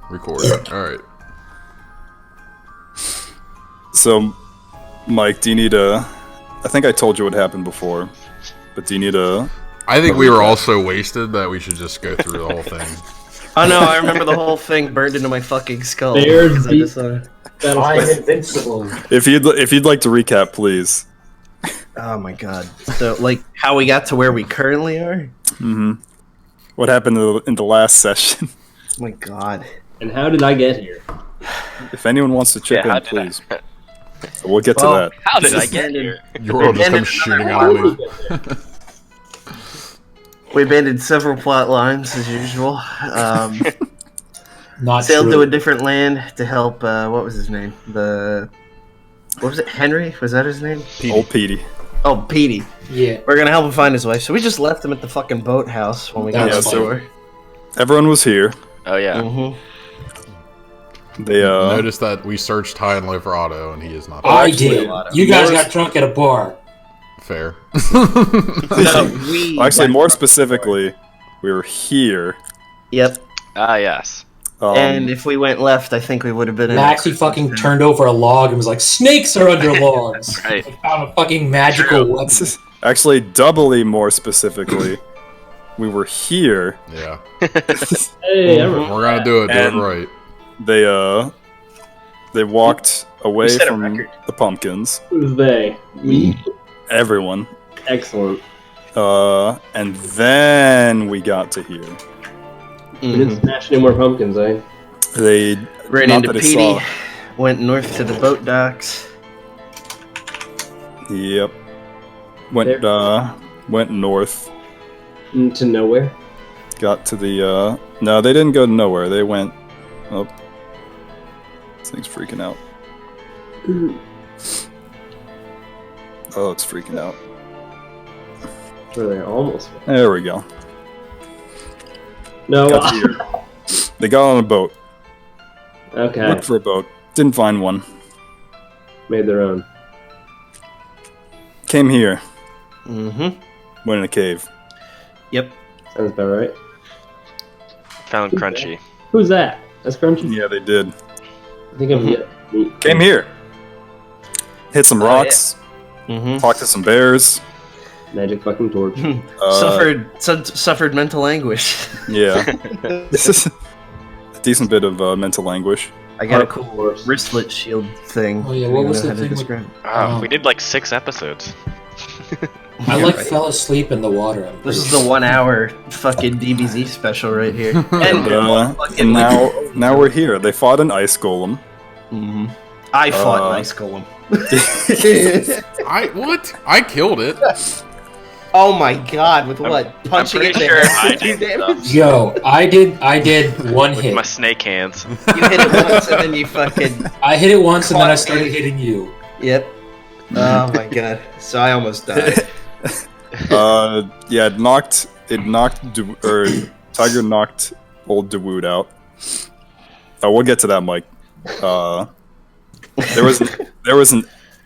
Recording. Alright. So, Mike, do you need a... I think I told you what happened before, but do you need a... I think we were all so wasted that we should just go through the whole thing. Oh no, I remember the whole thing burned into my fucking skull. There's I'm invincible. If you'd like to recap, please. Oh my god. So, like, how we got to where we currently are? Mm-hmm. What happened in the last session? Oh my god. And how did I get here? If anyone wants to chip in, please. We'll get to that. How did I get here? Your world just comes shooting out of me. We abandoned several plot lines, as usual. Not Sailed true. to a different land to help, what was his name? What was it, Henry? Was that his name? Old Petey. Oh, Petey. Yeah. We're gonna help him find his wife, so we just left him at the fucking boathouse when we got That's to fine. shore. Everyone was here. Oh yeah. Mm-hmm. They Noticed that we searched high and low for Otto, and he is not I there. did. You guys got drunk at a bar. Fair. actually, more specifically, we were here. Yep. Ah yes. And if we went left, I think we would have been in. Maxie fucking turned over a log and was like, "Snakes are under logs." Right. I found a fucking magical weapon. Actually, doubly more specifically, we were here. Yeah. Hey, We're gonna do it. Do And- it right. They walked away set a from record. the pumpkins. who's they? Me. Everyone. Excellent. And then we got to here. We didn't smash any more pumpkins, eh? They Ran not into that I Petey. saw. Went north to the boat docks. Yep. Went north. To nowhere. Got to the no, they didn't go to nowhere. They went oh. This thing's freaking out. Oh, it's freaking out. Where they almost. There we go. No. Got to here. They got on a boat. Okay. Looked for a boat. Didn't find one. Made their own. Came here. Mm-hmm. Went in a cave. Yep. Sounds about right. Found Crunchy. Who's that? That's Crunchy. Yeah, they did. I think I'm getting. Came here. Hit some rocks. Mm-hmm. Talked to some bears. Magic fucking torch. Suffered mental anguish. Yeah. This is a decent bit of mental anguish. I got a Hardcore cool horse. wristlet shield thing. Oh, yeah, I what don't was know the how to thing with- describe it. Oh, Oh. we did like 6 episodes. I Yeah, like right. fell asleep in the water. I'm This is pretty the 1 hour fucking DBZ special right here. And, And now we're here. They fought an ice golem. Mhm. I fought an ice golem. What? I killed it. Oh my god, with what? Punching pretty it sure in I the did damage? Yo, I did one With hit. my snake hands. You hit it once and then you fucking... I hit it once and then I started hitting you. Yep. Oh my god. So I almost died. Yeah, Tiger knocked old Dawood out. Oh, we'll get to that, Mike. There was an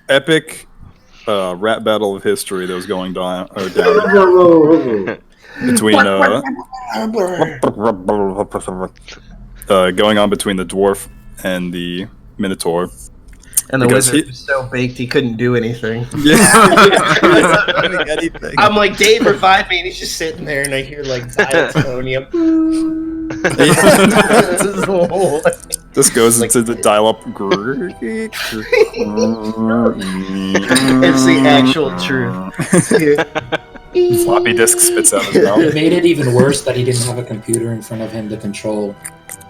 epic rap battle of history that was going down between going on between the dwarf and the minotaur. And the Because wizard was so baked he couldn't do anything. Anything. I'm like, Dave, revive me, and he's just sitting there, and I hear like diatonium. This goes into the dial-up. It's the actual truth. Floppy disk spits out his It mouth. made it even worse that he didn't have a computer in front of him to control.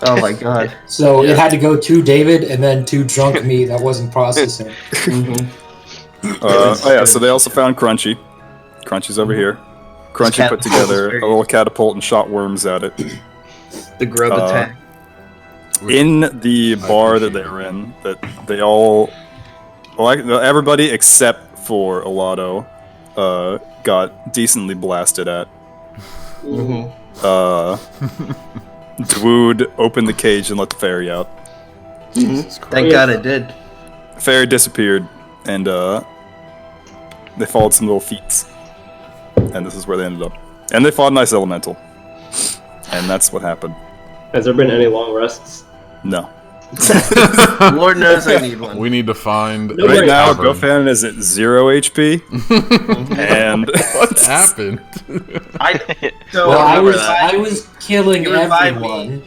Oh my god. So it had to go to David and then to drunk me that wasn't processing. Oh yeah, so they also found Crunchy. Crunchy's over here. Crunchy put together a little catapult and shot worms at it. The grub attack. In the bar that they were in, that they all, well, everybody except for Alato, got decently blasted at. Dawood opened the cage and let the fairy out. Thank god it did. Fairy disappeared, and they followed some little feats, and this is where they ended up. And they fought an ice elemental, and that's what happened. Has there been any long rests? No. Lord knows I need one. We need to find. No, Right wait. now, Cavern. GoFan is at 0 HP. And What happened? I don't Well, remember that. I was killing You revived everyone,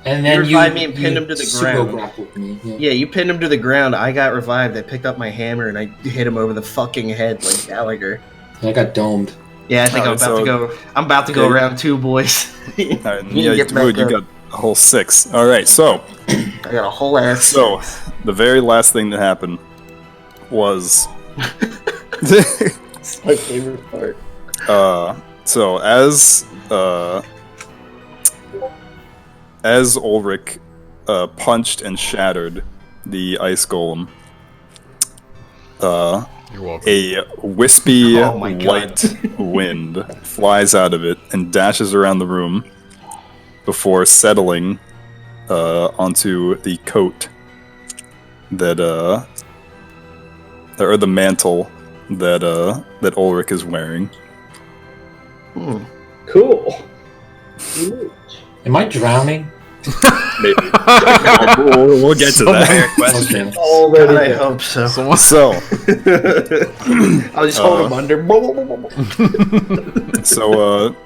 and then you revived me and pinned him to the super ground. grappled me. Yeah. Yeah, you pinned him to the ground. I got revived. I picked up my hammer and I hit him over the fucking head like Gallagher. I got domed. Yeah, I think Alright, I'm about to go Yeah. round 2, boys. Alright, You yeah, get back dude, you up. got a whole 6. Alright, so I got a whole ass. So, the very last thing that happened was It's my favorite part. so as Ulrich punched and shattered the ice golem, You're welcome. a wispy Oh my God. white wind flies out of it and dashes around the room before settling onto the coat that or the mantle that Ulrich is wearing. Cool. Am I drowning? Maybe. we'll get to that. Fair question. Okay. Already God, I there. hope so. So, I'll just hold him under. so,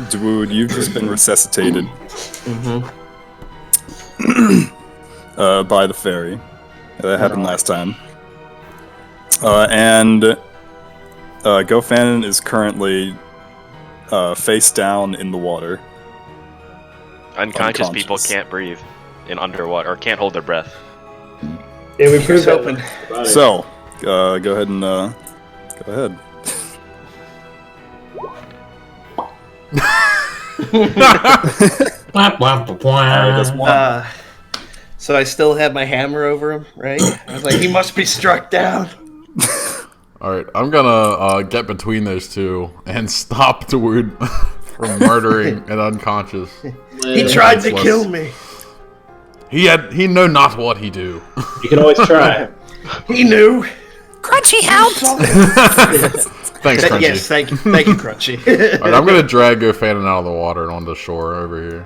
dude, you've just been resuscitated by the fairy. That happened last time. And Gofanon is currently face down in the water. Unconscious people Unconscious. can't breathe in underwater or can't hold their breath. Yeah, we Here's proved that. hoping. About it. So, go ahead and go ahead. Alright, that's one. So I still have my hammer over him, right? I was like, he must be struck down. Alright, I'm gonna get between those two and stop Dawood from murdering an unconscious. He tried to Senseless. kill me. He know not what he do. You can always try. He knew. Thanks, Crunchy. Yes, thank you, Crunchy. Alright, I'm gonna drag Gofanon out of the water and onto shore over here.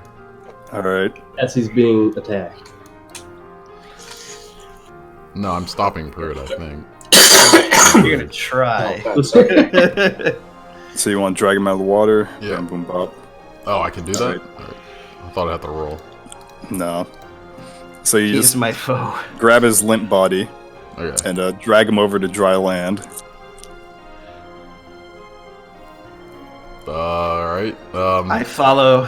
Alright. As he's being attacked. No, I'm stopping Pruitt, I think. You're gonna try. So you want to drag him out of the water? Yeah. Boom, boom, bop. Oh, I can do that? Alright. Alright. I thought I had to roll. No. So you He's just my foe. grab his limp body Okay. and drag him over to dry land. Alright. I follow.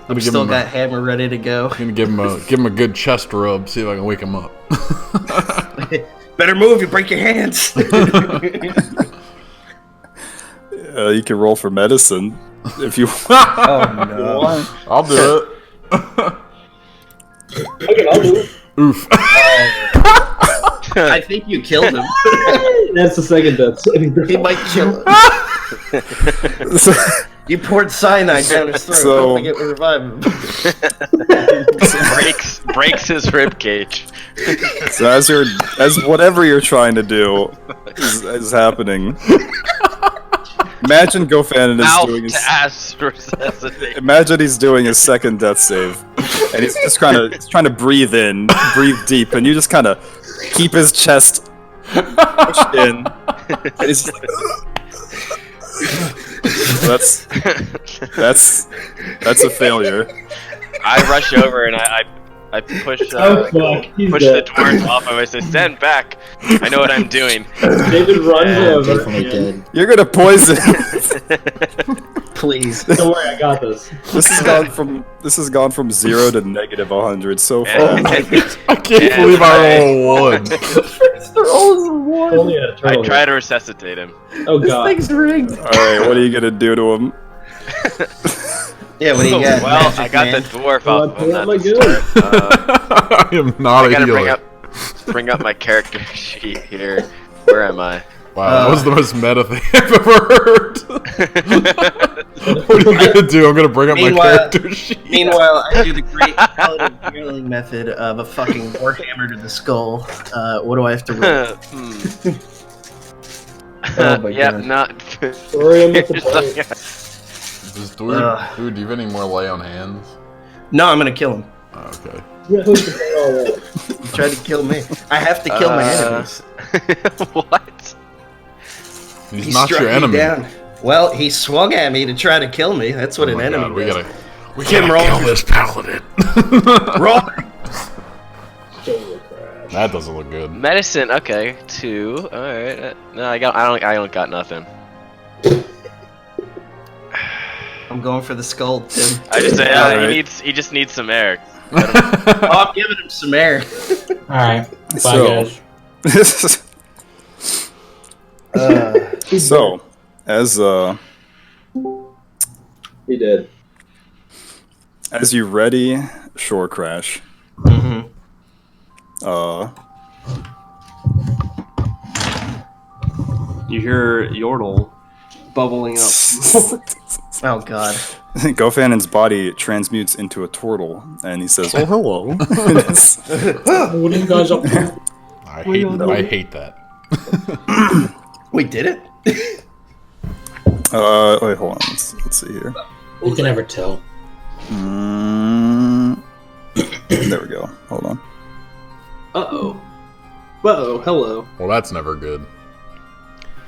I'm give still him got hammer ready to go. I'm gonna give him a good chest rub, see if I can wake him up. Better move, you break your hands. You can roll for medicine if you Oh no. want. I'll do it. Okay, I'll do it. Oof. I think you killed him. That's the second death saving throw. He might kill him. You poured cyanide down his throat. So- I get to revive him. breaks his rib cage. So as whatever you're trying to do is happening, imagine Gofanon is Mouth doing his, to ass resuscitate. imagine he's doing his second death save, and he's just trying to breathe in, breathe deep, and you just kind of keep his chest pushed in. And he's just like, that's a failure. I rush over and I push Oh fuck, he's push the dead. dwarves off him. I say, "Stand back! I know what I'm doing." David runs Yeah, over. Definitely dead. You're gonna poison. Please. Don't worry, I got this. This has gone from 0 to negative 100 so far. And I can't Yeah, believe I I- rolled one. Only had a I turtle. try to resuscitate him. Oh god. rigged. All right, what are you gonna do to him? Yeah, what do you got? Well, magic I got man? the dwarf Well, off. I pull out Not my the gun. start. I am not I a gotta healer. bring up my character sheet here. Where am I? Wow, that was the most meta thing I've ever heard. What are you gonna do? I'm gonna bring up my Meanwhile- character sheet. Meanwhile, I do the great paladin healing method of a fucking warhammer to the skull. What do I have to roll? Oh my Yep, God. not. Sorry, I'm at the Here's point. Dude, do you have any more lay on hands? No, I'm gonna kill him. Okay. Yeah, who's the man all that? He tried to kill me. I have to kill my enemies. What? He's He not struck your me enemy. down. Well, he swung at me to try to kill me. That's what Oh an my enemy God, we does. gotta Kim, roll kill for- this paladin. Roll. Shoulder crash. That doesn't look good. Medicine. Okay, 2. All right. No, I don't got nothing. I'm going for the skull, Tim. I just say Alright. he just needs some air. Oh, I'm giving him some air. Alright. Bye, So- guys. So, as He did. as you ready shore crash, Mm-hmm. You hear Yordle bubbling up. Oh God. Gofanon's body transmutes into a turtle, and he says, "Oh, hello." What are you guys up to? I hate that. We did it. Wait, hold on. Let's see here. You can never tell. There we go. Hold on. Uh-oh. Uh-oh, hello. Well, that's never good.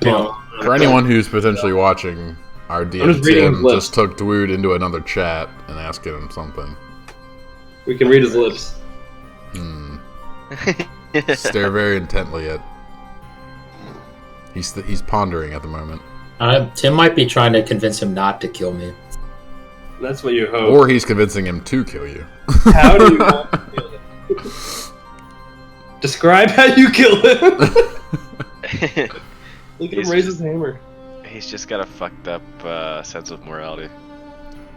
Yeah. For anyone who's potentially watching, our I'm just DM reading Tim his lips. just took Dweud into another chat and asking him something. We can read his lips. Stare very intently at. He's pondering at the moment, Tim might be trying to convince him not to kill me. That's what you hope. or he's convincing him to kill you. How do you want to kill him? Describe how you kill him. Look at him raise his hammer. He's just got a fucked up sense of morality.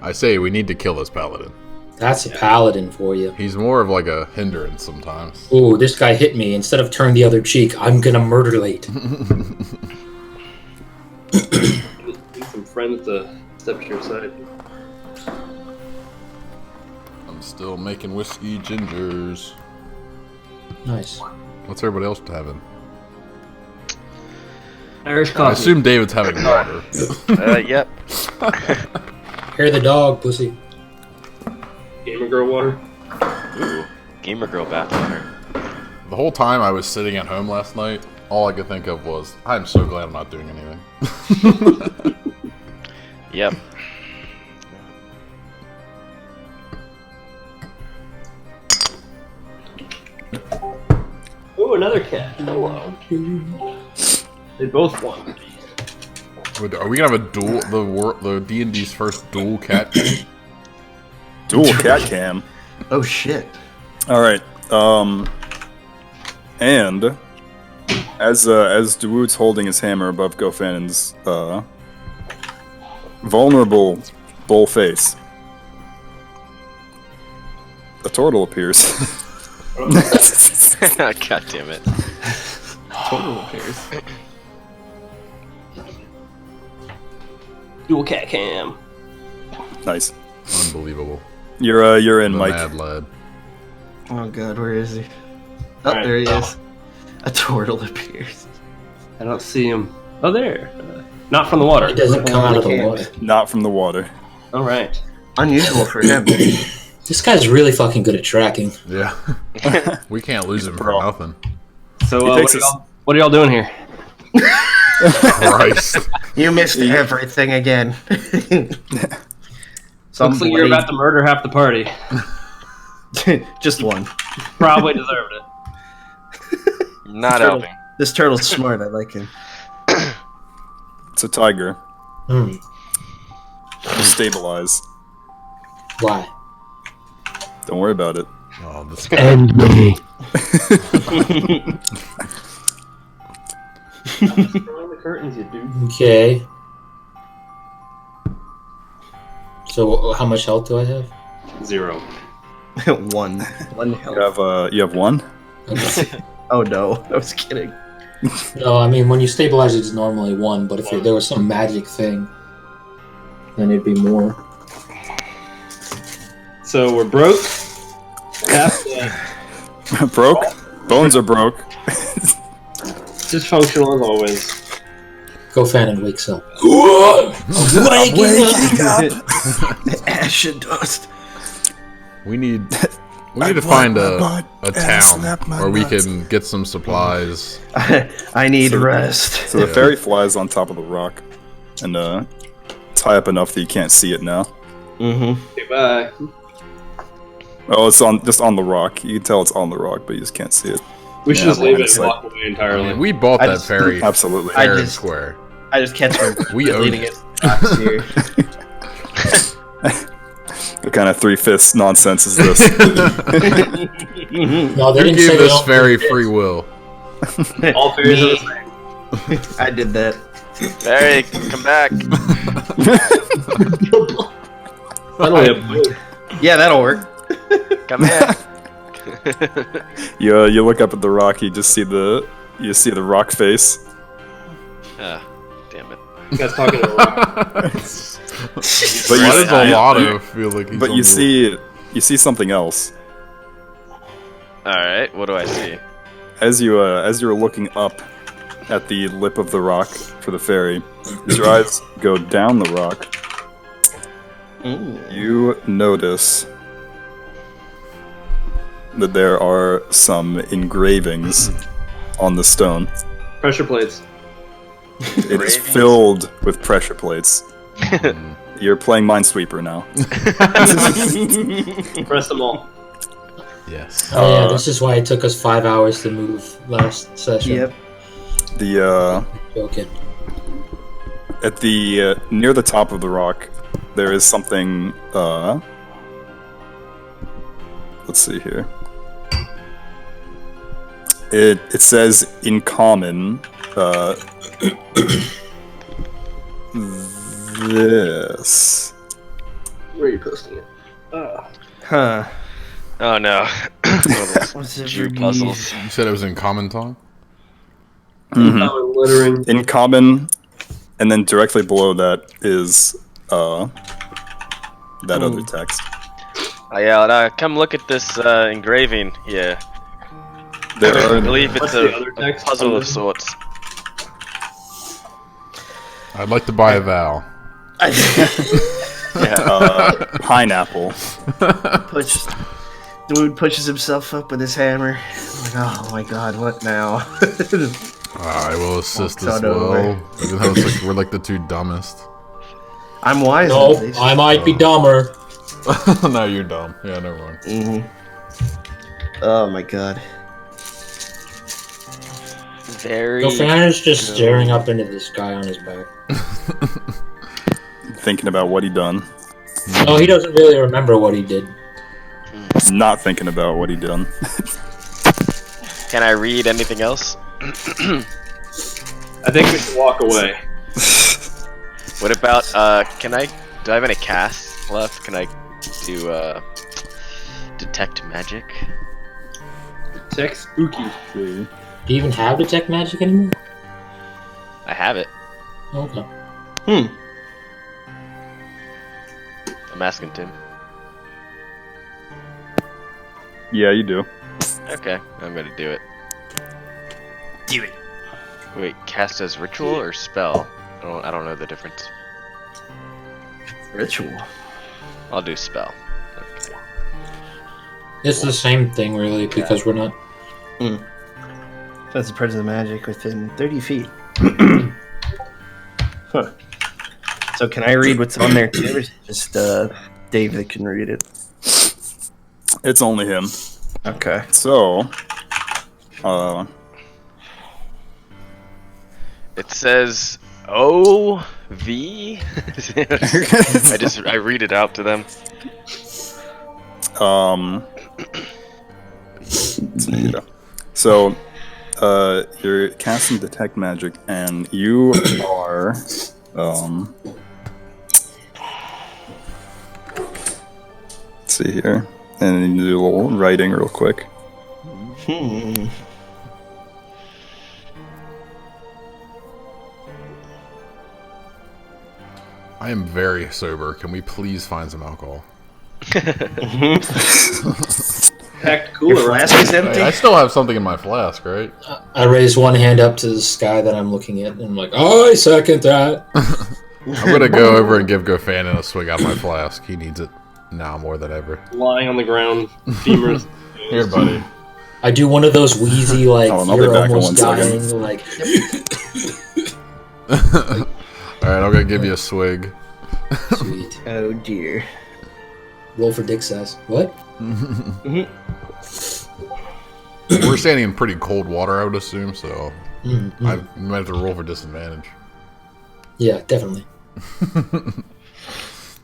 I say we need to kill this paladin. That's a paladin for you. He's more of like a hindrance sometimes. Ooh, this guy hit me. Instead of turn the other cheek, I'm gonna murder late. Need some friends to step to your side. I'm still making whiskey gingers. Nice. What's everybody else having? Irish I coffee. assume David's having water. Yep. Hair the dog, pussy. Gamer girl water. Ooh. Gamer girl bathwater. The whole time I was sitting at home last night, all I could think of was, I'm so glad I'm not doing anything. Yep. Ooh, another cat. Hello. They both won. Are we gonna have a duel? The D&D's first dual cat game? Dual cat cam. Oh shit. All right. And as Dawood's holding his hammer above Gofanon's vulnerable bull face, a turtle appears. God damn it. Total appears. Dual cat cam. Nice. Unbelievable. You're in, The Mike. mad lad. Oh God, where is he? Oh, Alright. there he is. A turtle appears. I don't see him. Oh, there. Not from the water. It doesn't come out of the Can't. water. Not from the water. All right. Unusual for him. This guy's really fucking good at tracking. Yeah. We can't lose him for pro. nothing. So, He takes his- what are y'all doing here? Christ. You missed everything again. Some Looks like you're about to murder half the party. Just one. Probably deserved it. Not Turtle. helping. This turtle's smart. I like him. It's a tiger. Hmm. Stabilize. Why? Don't worry about it. Oh, this guy. And me. Around the curtains, you dude. Okay. So, how much health do I have? 0. One. One health. You have one. Okay. Oh no, I was kidding. No, I mean, when you stabilize, it's normally 1, but if there was some magic thing, then it'd be more. So we're broke. Half dead. Broke. Bones are broke. Dysfunctional as always. Go Fanon wakes up. Ash and dust. We need We need to find a town where we can get some supplies. I need rest. So the fairy flies on top of the rock, and it's high up enough that you can't see it now. Mm-hmm. Okay, bye. Oh, it's just on the rock. You can tell it's on the rock, but you just can't see it. We should Yeah, just leave line it of and sight. walk away entirely. I mean, we bought I that just- ferry Absolutely. I fair and just- square. I just catch her We own leading it. it. Box here. What kind of 3/5 nonsense is this? No, they Who didn't say gave they this don't ferry do free will? All fairies are Me. the same. I did that. Barry, come back. Finally, a point. Yeah, that'll work. Come here. You look up at the rock. You see the rock face. Ah, damn it. You guys talking to the rock. But Why you, does Olato feel like he's but on you the- see something else Alright, what do I see? as you're looking up at the lip of the rock for the fairy. As your eyes go down the rock, you notice that there are some engravings on the stone. Pressure plates. It is filled with pressure plates. You're playing Minesweeper now. Press them all. Yes. Oh yeah, this is why it took us 5 hours to move last session. Yep. The Okay. at the near the top of the rock, there is something. Let's see here. It says in common. This. Where are you posting it? Huh. Oh no. One of those What's it Jew for puzzles. You said it was in common tongue? Oh, littering. In common, and then directly below that is that other text. Oh yeah, come look at this engraving here. There I are believe it's What's a the other text? puzzle of sorts. I'd like to buy a vowel. Yeah. pineapple. Dude pushes himself up with his hammer. Like, oh my god, what now? I will assist Walks as on over. well. Even though it's like, we're like the two dumbest. I'm wise. No, at least. I might be dumber. No, you're dumb. Yeah, never mind. Mhm. Oh my god. Very. Gofan is just staring up into the sky on his back. Thinking about what he done. No, he doesn't really remember what he did. Not thinking about what he done. Can I read anything else? I think we should walk away. What about do I have any CASS left? Can I do detect magic? Tech spooky. Do you even have detect magic anymore? I have it. Okay. I'm asking Tim. Yeah, you do. Okay, I'm gonna do it. Do it. Wait, cast as ritual or spell? I don't know the difference. Ritual. I'll do spell. Okay. It's the same thing, really, because we're not. That's the presence of magic within 30 feet. Huh. So can I read what's on there too? Or is it just Dave that can read it? It's only him. Okay. So, It says OV. I read it out to them. yeah. So, you're casting detect magic, and you are, let's see here, and you do a little writing real quick. I am very sober. Can we please find some alcohol? Packed Your cooler. flask is empty? Hey, I still have something in my flask, right? I raise one hand up to the sky that I'm looking at, and I'm like, "Oh, I second that." I'm gonna go over and give Gofan a swig out of my flask. He needs it. Now more than ever. Lying on the ground, femurs. Here, buddy. I do one of those wheezy, like, Hold on, I'll be you're back in almost 1 second. dying, like... Alright, I'm gonna give you a swig. Sweet. Oh dear. Roll for dick size. What? We're standing in pretty cold water, I would assume, so Mm-hmm. I might have to roll for disadvantage. Yeah, definitely.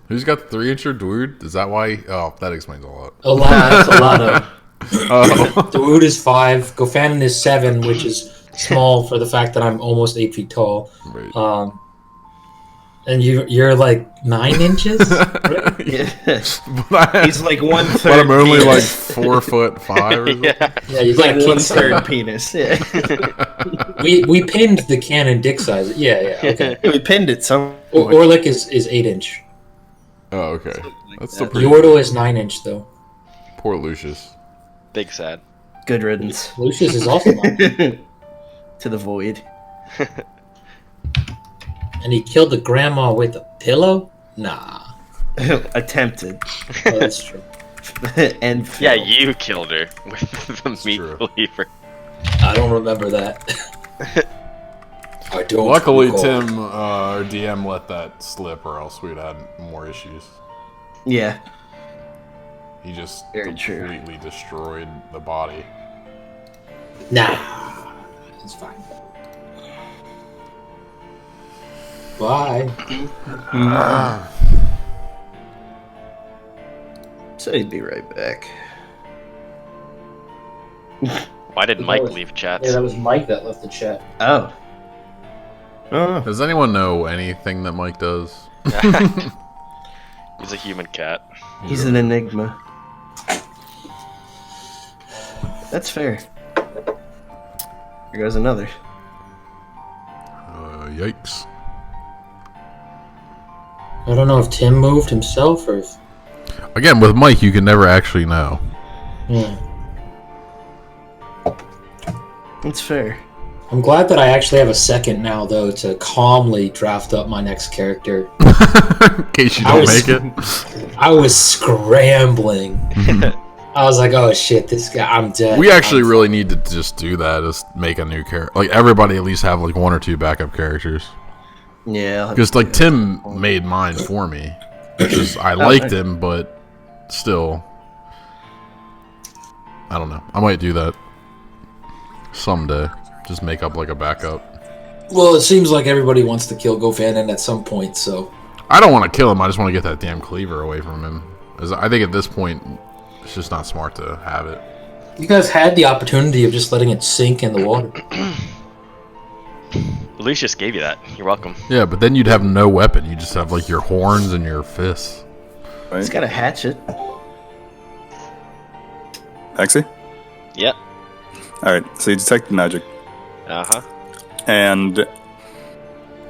Who's got the 3-incher, dude? Is that why? Oh, that explains a lot. A lot. That's a lot of... Oh. Dawood is 5. Gofanon is 7, which is small for the fact that I'm almost 8 feet tall. Right. And you're like 9 inches? Right? Yeah. He's like 1/3. But I'm only like penis. 4'5" or something. Yeah. Yeah, you He's got like a 1/3 penis. Yeah. We pinned the cannon dick size. Yeah, okay. We pinned it some. Orlick is 8 inch. Oh, okay. That's still pretty Yordo is 9 inch though. Poor Lucius. Big sad. Good riddance. Lucius is also 9 inch. To the void. And he killed the grandma with a pillow? Nah. Attempted. Oh, that's true. And Yeah, failed. you killed her with the meat true. cleaver. I don't remember that. I don't Luckily, recall. Tim, our DM, let that slip, or else we'd had more issues. Yeah. He just Very true. completely destroyed the body. Nah. It's fine. Bye. So he'd be right back. Why did Mike was- leave chat? Yeah, that was Mike that left the chat. Oh. Oh. Does anyone know anything that Mike does? He's a human cat. He's an enigma. That's fair. Here goes another. Yikes. I don't know if Tim moved himself or if... Again, with Mike, you can never actually know. Yeah. That's fair. I'm glad that I actually have a second now, though, to calmly draft up my next character. In case you I don't was- make it. I was scrambling. I was like, oh shit, this guy, I'm dead. We actually really need to just do that, is make a new character. Like, everybody at least have, like, 1 or 2 backup characters. Yeah. Because, like, Tim made mine for me. Which is, I liked him, but still. I don't know. I might do that someday. Just make up, like, a backup. Well, it seems like everybody wants to kill Gofanon at some point, so... I don't want to kill him. I just want to get that damn cleaver away from him. 'Cause I think at this point, it's just not smart to have it. You guys had the opportunity of just letting it sink in the water. Lucius gave you that. You're welcome. Yeah, but then you'd have no weapon. You just have, like, your horns and your fists. He's got a hatchet. Axie? Yep. Alright, so you detect magic. Uh-huh. And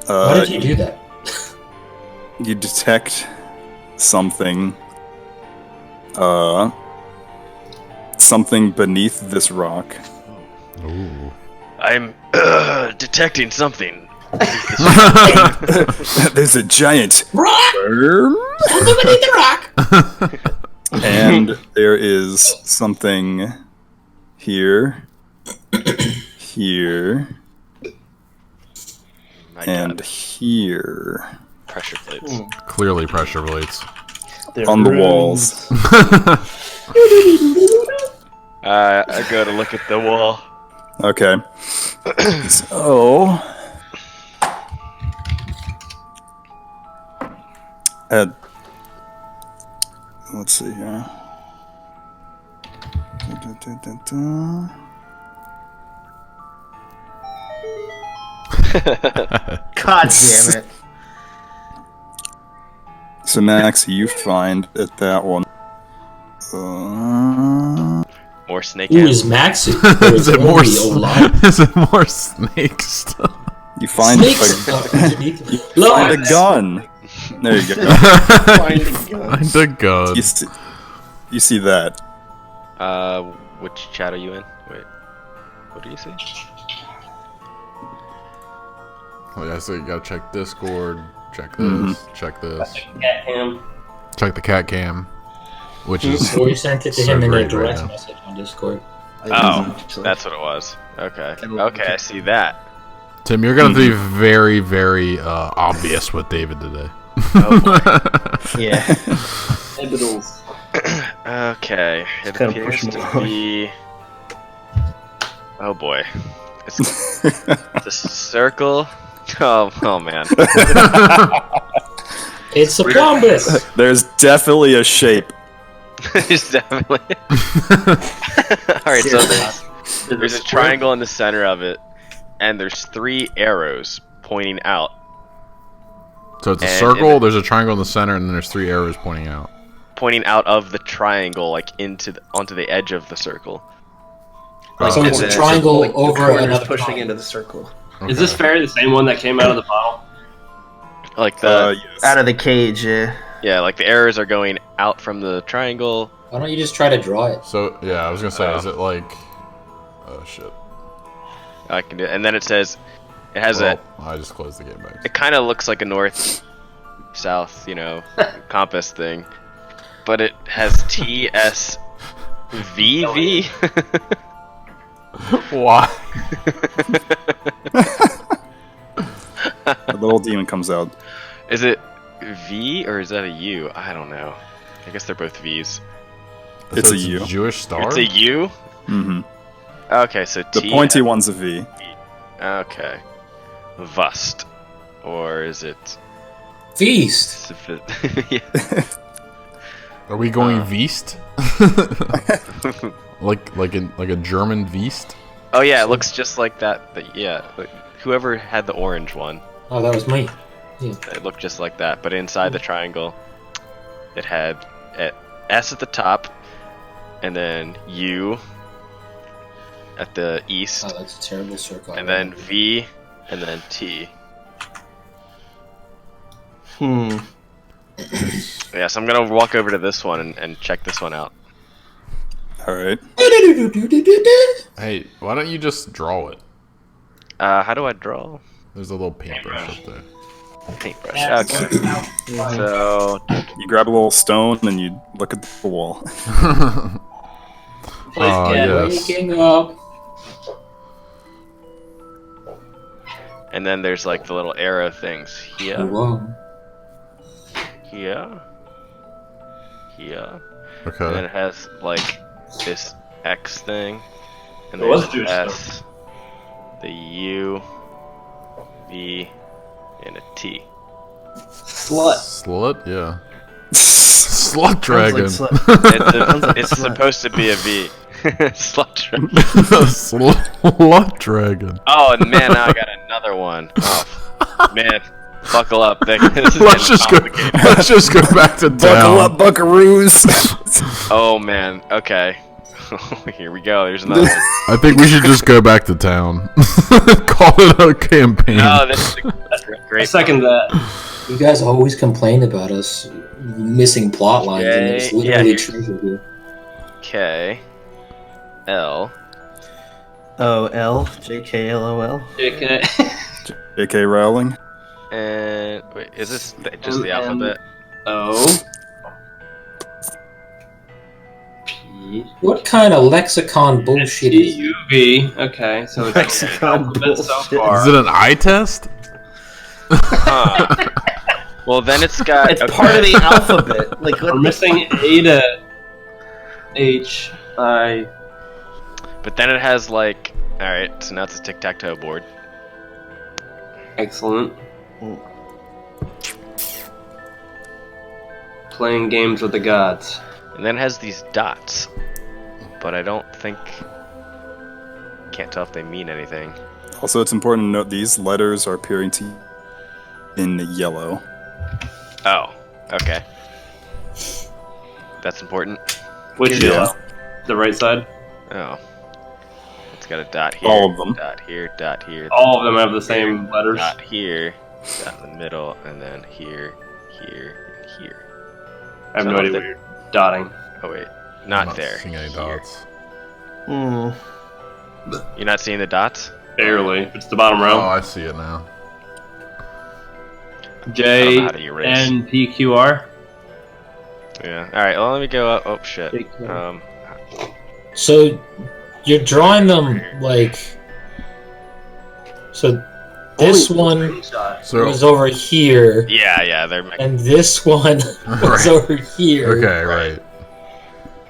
Why did you do that? you detect something something beneath this rock. Ooh. I'm detecting something. There's a giant Rock! worm, Beneath the rock! and there is something here, here, My and God. here Pressure plates. Clearly pressure relates. on the walls. I go to look at the wall. Okay. So, let's see here. Da-da-da-da-da. God damn it. So Max, you find at that one. More snake Ooh, hands. is Maxi? There Is is it more? only Olaf. Is it more snakes? You find Snakes! a, Underneath. find a Look! gun. There you go. Find a gun. Find a gun. You see that? Which chat are you in? Wait. What do you say? Oh, yeah, so you gotta check Discord. Check this. Check this. Cat cam. Check the cat cam. which is Or you sent it to so him in a great right direct now. message on Discord. Oh, that's what it was. Okay. Okay, I see that. Tim, you're gonna be very, very obvious with David today. Oh boy. Yeah. Epidals. Okay, it kinda appears pushing to along. be. Oh boy, it's the circle. Oh man. It's a plumbus! There's definitely a shape. There's definitely. Alright, so there's a triangle in the center of it, and there's 3 arrows pointing out. So it's a And circle. There's a triangle in the center, and then there's 3 arrows pointing out. Pointing out of the triangle, like onto the edge of the circle. So it's a triangle like the over corners another pushing triangle. into the circle. Is this fairy the same one that came out of the bottle? Like the Yes. Out of the cage, yeah. yeah, like the arrows are going out from the triangle. Why don't you just try to draw it? So yeah, I was gonna say, Oh. is it like? Oh shit. I can do it, and then it says it has Well, I just closed the game back. it kind of looks like a north south, compass thing, but it has TSVV. Why? The little demon comes out. Is it V or is that a U? I don't know. I guess they're both V's. It's So a U. Jewish star. It's a U. Mm-hmm. Okay, so The T. pointy one's a V. Okay, Vust, or is it? Feast! Yeah. Are we going Veast? like a German Veast? Oh yeah, it looks just like that. Yeah, whoever had the orange one, Oh, that was me. it looked just like that. But inside the triangle, it had S at the top, and then U at the east, Oh, that's a terrible circle. and then V, and then T. Yeah, so I'm gonna walk over to this one and check this one out. Alright. Hey, why don't you just draw it? How do I draw? There's a little paintbrush up there. Paintbrush. Okay. So You grab a little stone and you look at the wall. Oh yes. Waking up. and then there's like the little arrow things here, Whoa. here, here. And then Okay. it has like this X thing, and It was there's Jewish S, the U, V, and a T. Slut. Slut, yeah. Slut Sounds dragon. like slut. It's supposed to be a V. Slut dragon. Slut dragon. Oh, and man, now I got another one. Oh, man, buckle up. This is Let's getting just go. complicated. Let's just go back to Buckle town. up, buckaroos! Oh man, okay. Here we go. There's another one. I think we should just go back to town. Call it a campaign. Oh, this is a great. I second that. You guys always complain about us missing plot lines, and there's Okay, literally yeah. treasure here. K, L. O L J K L O L. JK. J.K. Rowling. And wait, is this just the alphabet? O. P. What kind of lexicon bullshit is T U V. Okay, so it's Lexicon alphabet so bullshit. far. Is it an eye test? Huh. Well, then it's got. It's part of the alphabet. Like We're what missing A to H I. But then it has like. All right, so now it's a tic-tac-toe board. Excellent. Playing games with the gods. And then it has these dots. But I don't think. Can't tell if they mean anything. Also, it's important to note these letters are appearing to you in yellow. Oh, okay. That's important. Which Yeah. yellow? The right side? Oh. It's got a dot here. All of them. Dot here, dot here. All of them have the same letters. Dot here, dot in the middle, and then here, here, and here. I have So no idea the- what you're dotting. Oh wait, I'm not not there. seeing any Here. dots. You're not seeing the dots? Barely. It's the bottom Oh, row. I see it now. I don't J know how to erase. N P Q R. Yeah. All right. Well, let me go up. Oh shit. Take care. So you're drawing them like. So this one So was over here, Yeah. They're. and this one was Right. over here. okay, right.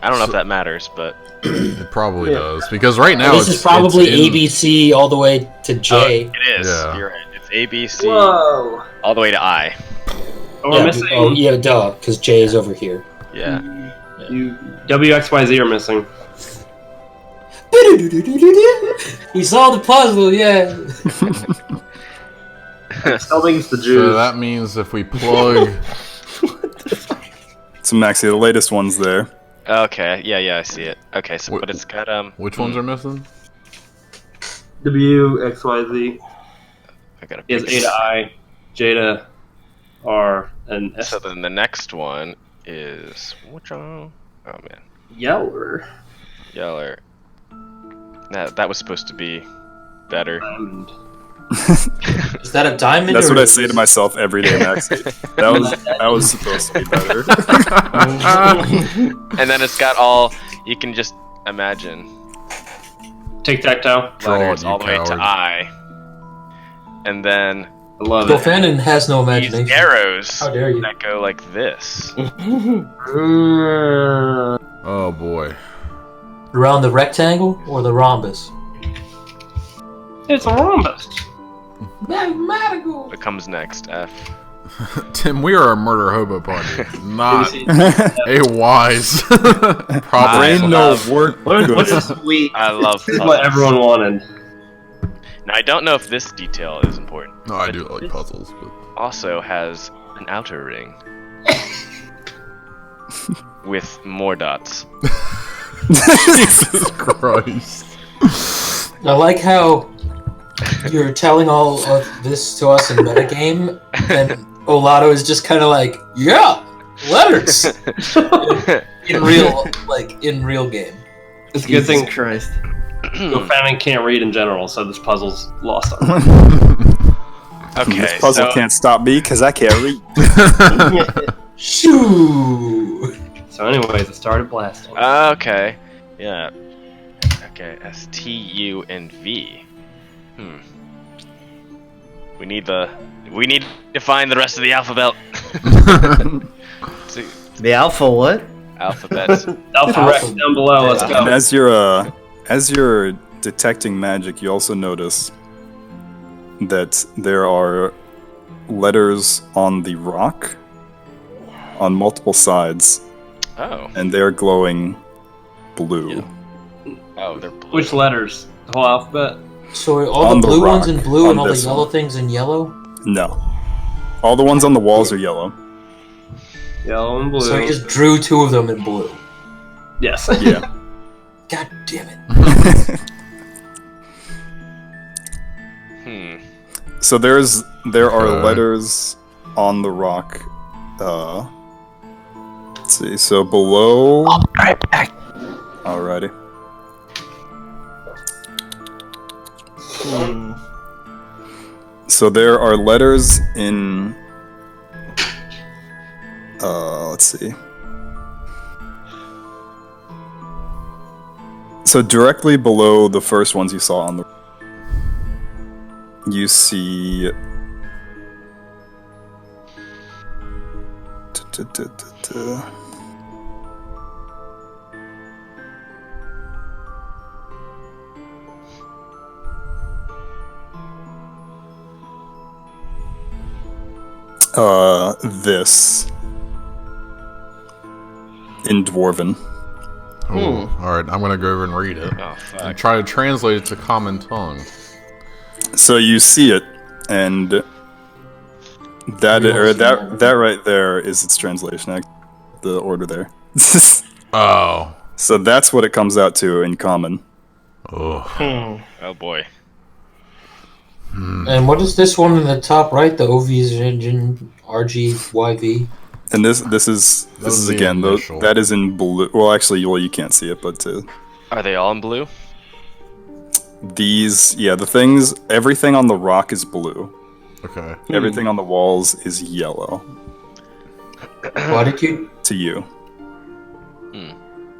I don't know if that matters, but It probably does because right now This it's is probably it's in- ABC all the way to J. it is. Yeah. You're right. It's A, B, C, Whoa. all the way to I. Oh, we're Yeah, missing. oh yeah, duh, because J is over here. Yeah. You WXYZ are missing. We solved the puzzle, yeah. Something's the So Jews. that means if we plug, So Maxie, the latest one's there. Okay. Yeah. I see it. Okay. So, Wh- but it's got which ones are missing? WXYZ I got a. is A to I, J to R, and S So then the next one is which one? Oh man, Yeller. Yeller. That was supposed to be better. Diamond. Is that a diamond? That's or what I is say to this- myself every day, Maxie. That was supposed to be better. And then it's got all you can just imagine Tic-tac-toe. Draw letters it, you all the way to coward. I, and then I love it. Bofannon has no these imagination. arrows How dare you? that go like this. Oh boy. Around the rectangle or the rhombus? It's a rhombus. Mathematical. What comes next? F. Tim, we are a murder hobo party, not Brain a wise I proposition. love- work. What is Sweet. I love this is what puzzles. everyone wanted. Now I don't know if this detail is important. No, I but do like this puzzles, but Also has an outer ring with more dots. Jesus Christ. I like how you're telling all of this to us in metagame, and Olato is just kind of like, yeah, letters in real game. It's a good Jesus thing Christ. Bofannon can't read in general, so this puzzle's lost on him. Okay, This puzzle so can't stop me because I can't read. Shoo! So anyways, it started blasting. okay, yeah, okay. S T U and V. We need to find the rest of the alphabet. See, The alpha what? alphabets. Alpha Rex down below, let's And go. as you're detecting magic, you also notice that there are letters on the rock on multiple sides, Oh, and they are glowing blue. oh, they're blue. Which letters? The whole alphabet? So are all On the the blue ones rock, in blue on and all the this yellow one. things in yellow? No, all the ones on the walls are yellow. Yellow and blue. So he just drew two of them in blue. Yes. Yeah. God damn it. So there are Okay. letters on the rock. Let's see. So below. Alrighty. So there are letters in. Let's see. So directly below the first ones you saw on the. You see. This in Dwarven. Oh, all right. I'm gonna go over and read it Oh and fuck. try to translate it to common tongue. So you see it, and that right there is its translation. The order there. Oh. So that's what it comes out to in common. Oh. Oh boy. And what is this one in the top right? The OV's engine RGYV? And this is the again initial. that is in blue. Well, actually, you can't see it, but Are they all in blue? the things, everything on the rock is blue. Okay. Everything on the walls is yellow Why did you? to you.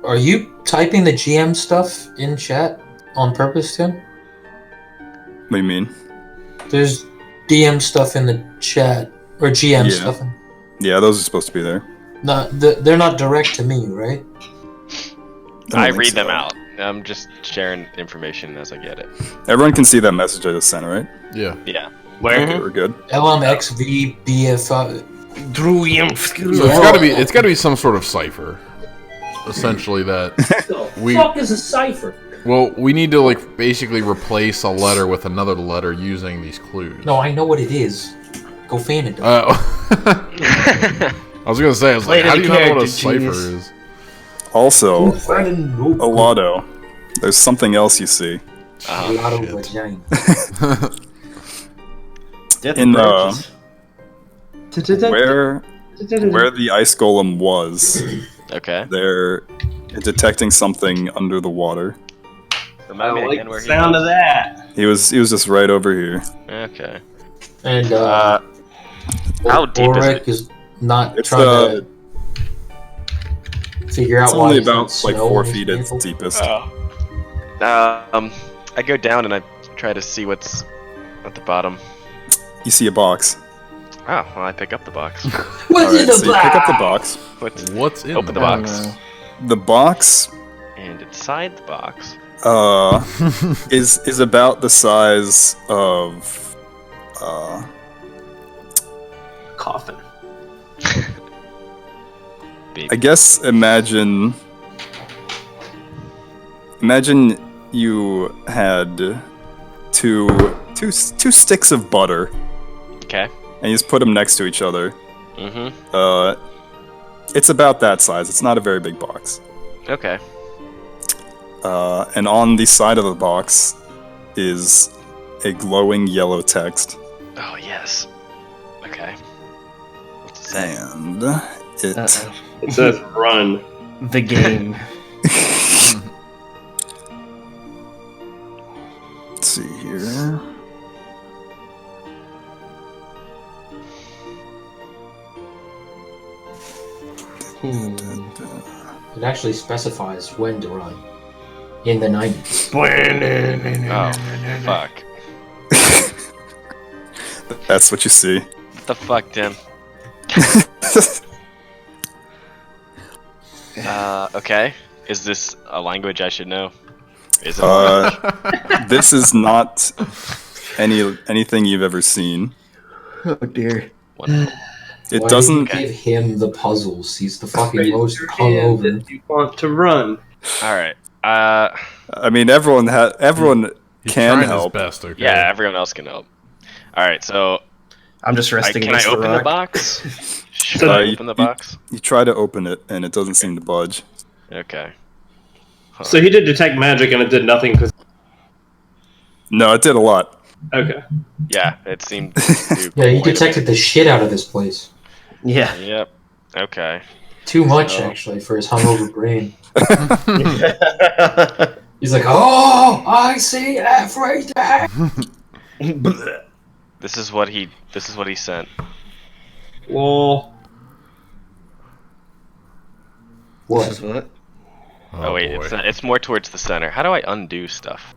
Are you typing the GM stuff in chat on purpose, Tim? What do you mean? There's DM stuff in the chat or GM Yeah. stuff. Yeah, those are supposed to be there. No, they're not direct to me, right? don't I think read so. them out. I'm just sharing information as I get it. Everyone can see that message I just sent, right? Yeah. Yeah. Where? Okay, we're good. LMXVBF. So it's gotta be some sort of cipher. Essentially that we Fuck is a cipher? well, we need to like basically replace a letter with another letter using these clues. No, I know what it is. Go fan it. I was gonna say, I was like, Play how to do the you know what a character, cipher genius. is? Also, Lotto Alado, there's something else you see. vagina. Death In, approaches. Where the ice golem was, Okay. they're detecting something under the water. I Remind me like again the where he sound was. of that. He was just right over here. Okay. And How deep is Ulrich it? is not It's, trying to figure out It's why only it's not about like snow 4 in his feet at its vehicle. deepest. I go down and I try to see what's at the bottom. You see a box. Oh, well, I pick up the box. What's in Alright, the so you pick up the box. What's in Open the the box. The box And inside the box. is about the size of Coffin. Big. I guess imagine you had two sticks of butter Okay. and you just put them next to each other. Mm-hmm. It's about that size. It's not a very big box. Okay. And on the side of the box is a glowing yellow text. Oh, yes. Okay. What's it say? And it It says run. The game. let's see here. It actually specifies when to run. In the 90s. Oh, fuck. That's what you see. What the fuck, Tim? Okay. Is this a language I should know? Is it? This is not anything you've ever seen. Oh dear. Wonderful. It Why doesn't. do you give him the puzzles? He's the fucking Raise most your hand hungover. if you want to run. All right. I mean, everyone He's can trying help. his best, okay? Yeah, everyone else can help. All right. So, I'm just resting can I against open the the rock. box? Should I open the box? You try to open it, and it doesn't seem to budge. Okay. So he did detect magic and it did nothing because. No, it did a lot. Okay. Yeah, it seemed. to do Yeah, he quite a detected the shit out of this place. Yeah. bit. Yep. Okay. Too much, So- actually, for his hungover brain. He's like, oh, I see everything! This is what he sent. Well, What? This is what? Oh, wait, boy. it's more towards the center. How do I undo stuff?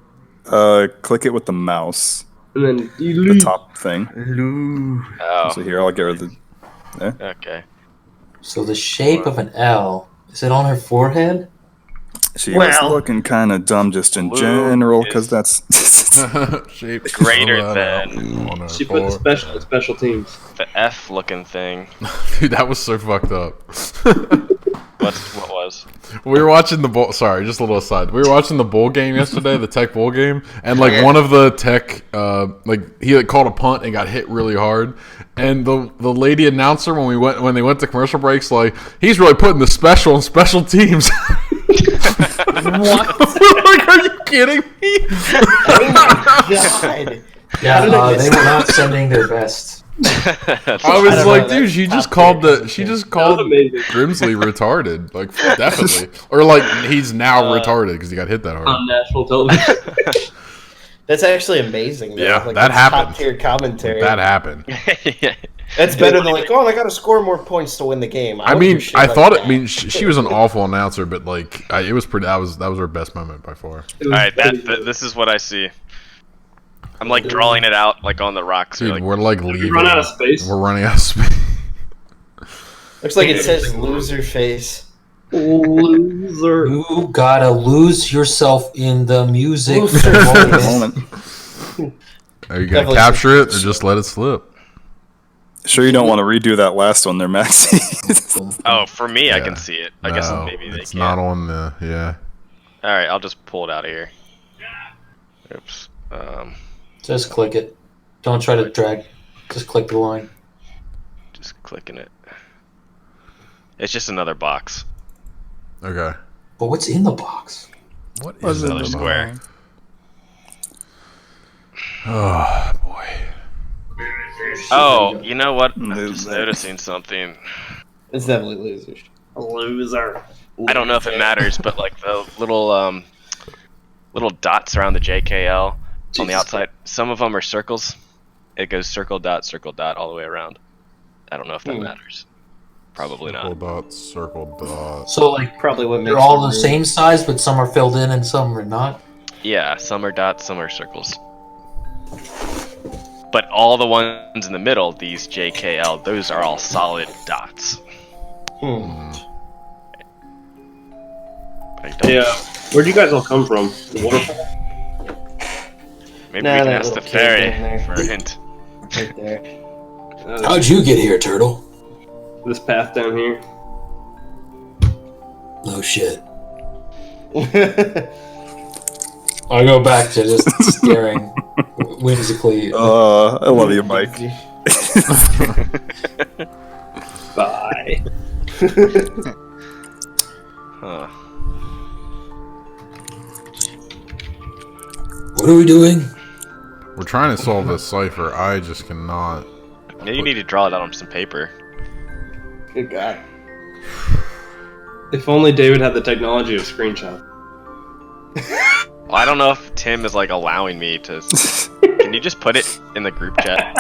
Click it with the mouse. and then The delete. top thing. Oh, So here, I'll get rid of the. okay. So the shape of an L, is it on her forehead? She was Well- looking kind of dumb just in Blue general, is- because that's. Shape Greater of an than- L on her She put the forehead. special teams. The F looking thing. Dude, that was so fucked up. What was? We were watching the bowl. Sorry, just a little aside. We were watching the bowl game yesterday, the tech bowl game, and like one of the tech, he like called a punt and got hit really hard. And the lady announcer when they went to commercial breaks, like he's really putting the special on special teams. What? Like, are you kidding me? God. Yeah, they were not sending their best. I was don't like, know, dude, that's she just top called tier. amazing. Grimsley retarded, like definitely, or like he's now retarded because he got hit that hard. On national television. That's actually amazing. Though. Yeah, like, that that's happened. Top tier commentary. That happened. Yeah. That's better than like, oh, they got to score more points to win the game. I mean, I thought it. I mean, she was an awful announcer, but like, it was pretty. That was her best moment by far. All right, this is what I see. I'm like drawing it out like on the rocks. Dude, we're like leaving. Run out of space. We're running out of space. Looks like it says loser face. Loser. You gotta lose yourself in the music. Loser moment. Are you gonna capture it or just let it slip? Sure, you don't want to redo that last one there, Maxie. Oh, for me, I Yeah. can see it. I guess maybe they it's can't. not on the All right, I'll just pull it out of here. Oops. Just click it. Don't try to drag. Just click the line. Just clicking it. It's just another box. Okay. But what's in the box? What It's is another it? square. Oh boy. Oh, you know what? I'm just noticing something. It's definitely losers. Loser. I don't know if it matters, but like the little little dots around the JKL on the outside, some of them are circles. It goes circle dot all the way around. I don't know if that matters. Probably Circle not. dot, circle dot. So like Probably what makes they're all it the rude. same size, but some are filled in and some are not. Yeah, some are dots, some are circles. But all the ones in the middle, these JKL, those are all solid dots. I don't- Yeah. Where'd you guys all come from? The waterfall? Maybe Nah, we can that ask the little cave in fairy there. for a hint. Right there. How'd you get here, Turtle? This path down here. No shit. I go back to just staring whimsically. I love you, Mike. Bye. Huh. What are we doing? We're trying to solve this cipher. I just cannot. Maybe you need to draw it out on some paper. Good God. If only David had the technology of screenshot. Well, I don't know if Tim is like allowing me to. Can you just put it in the group chat?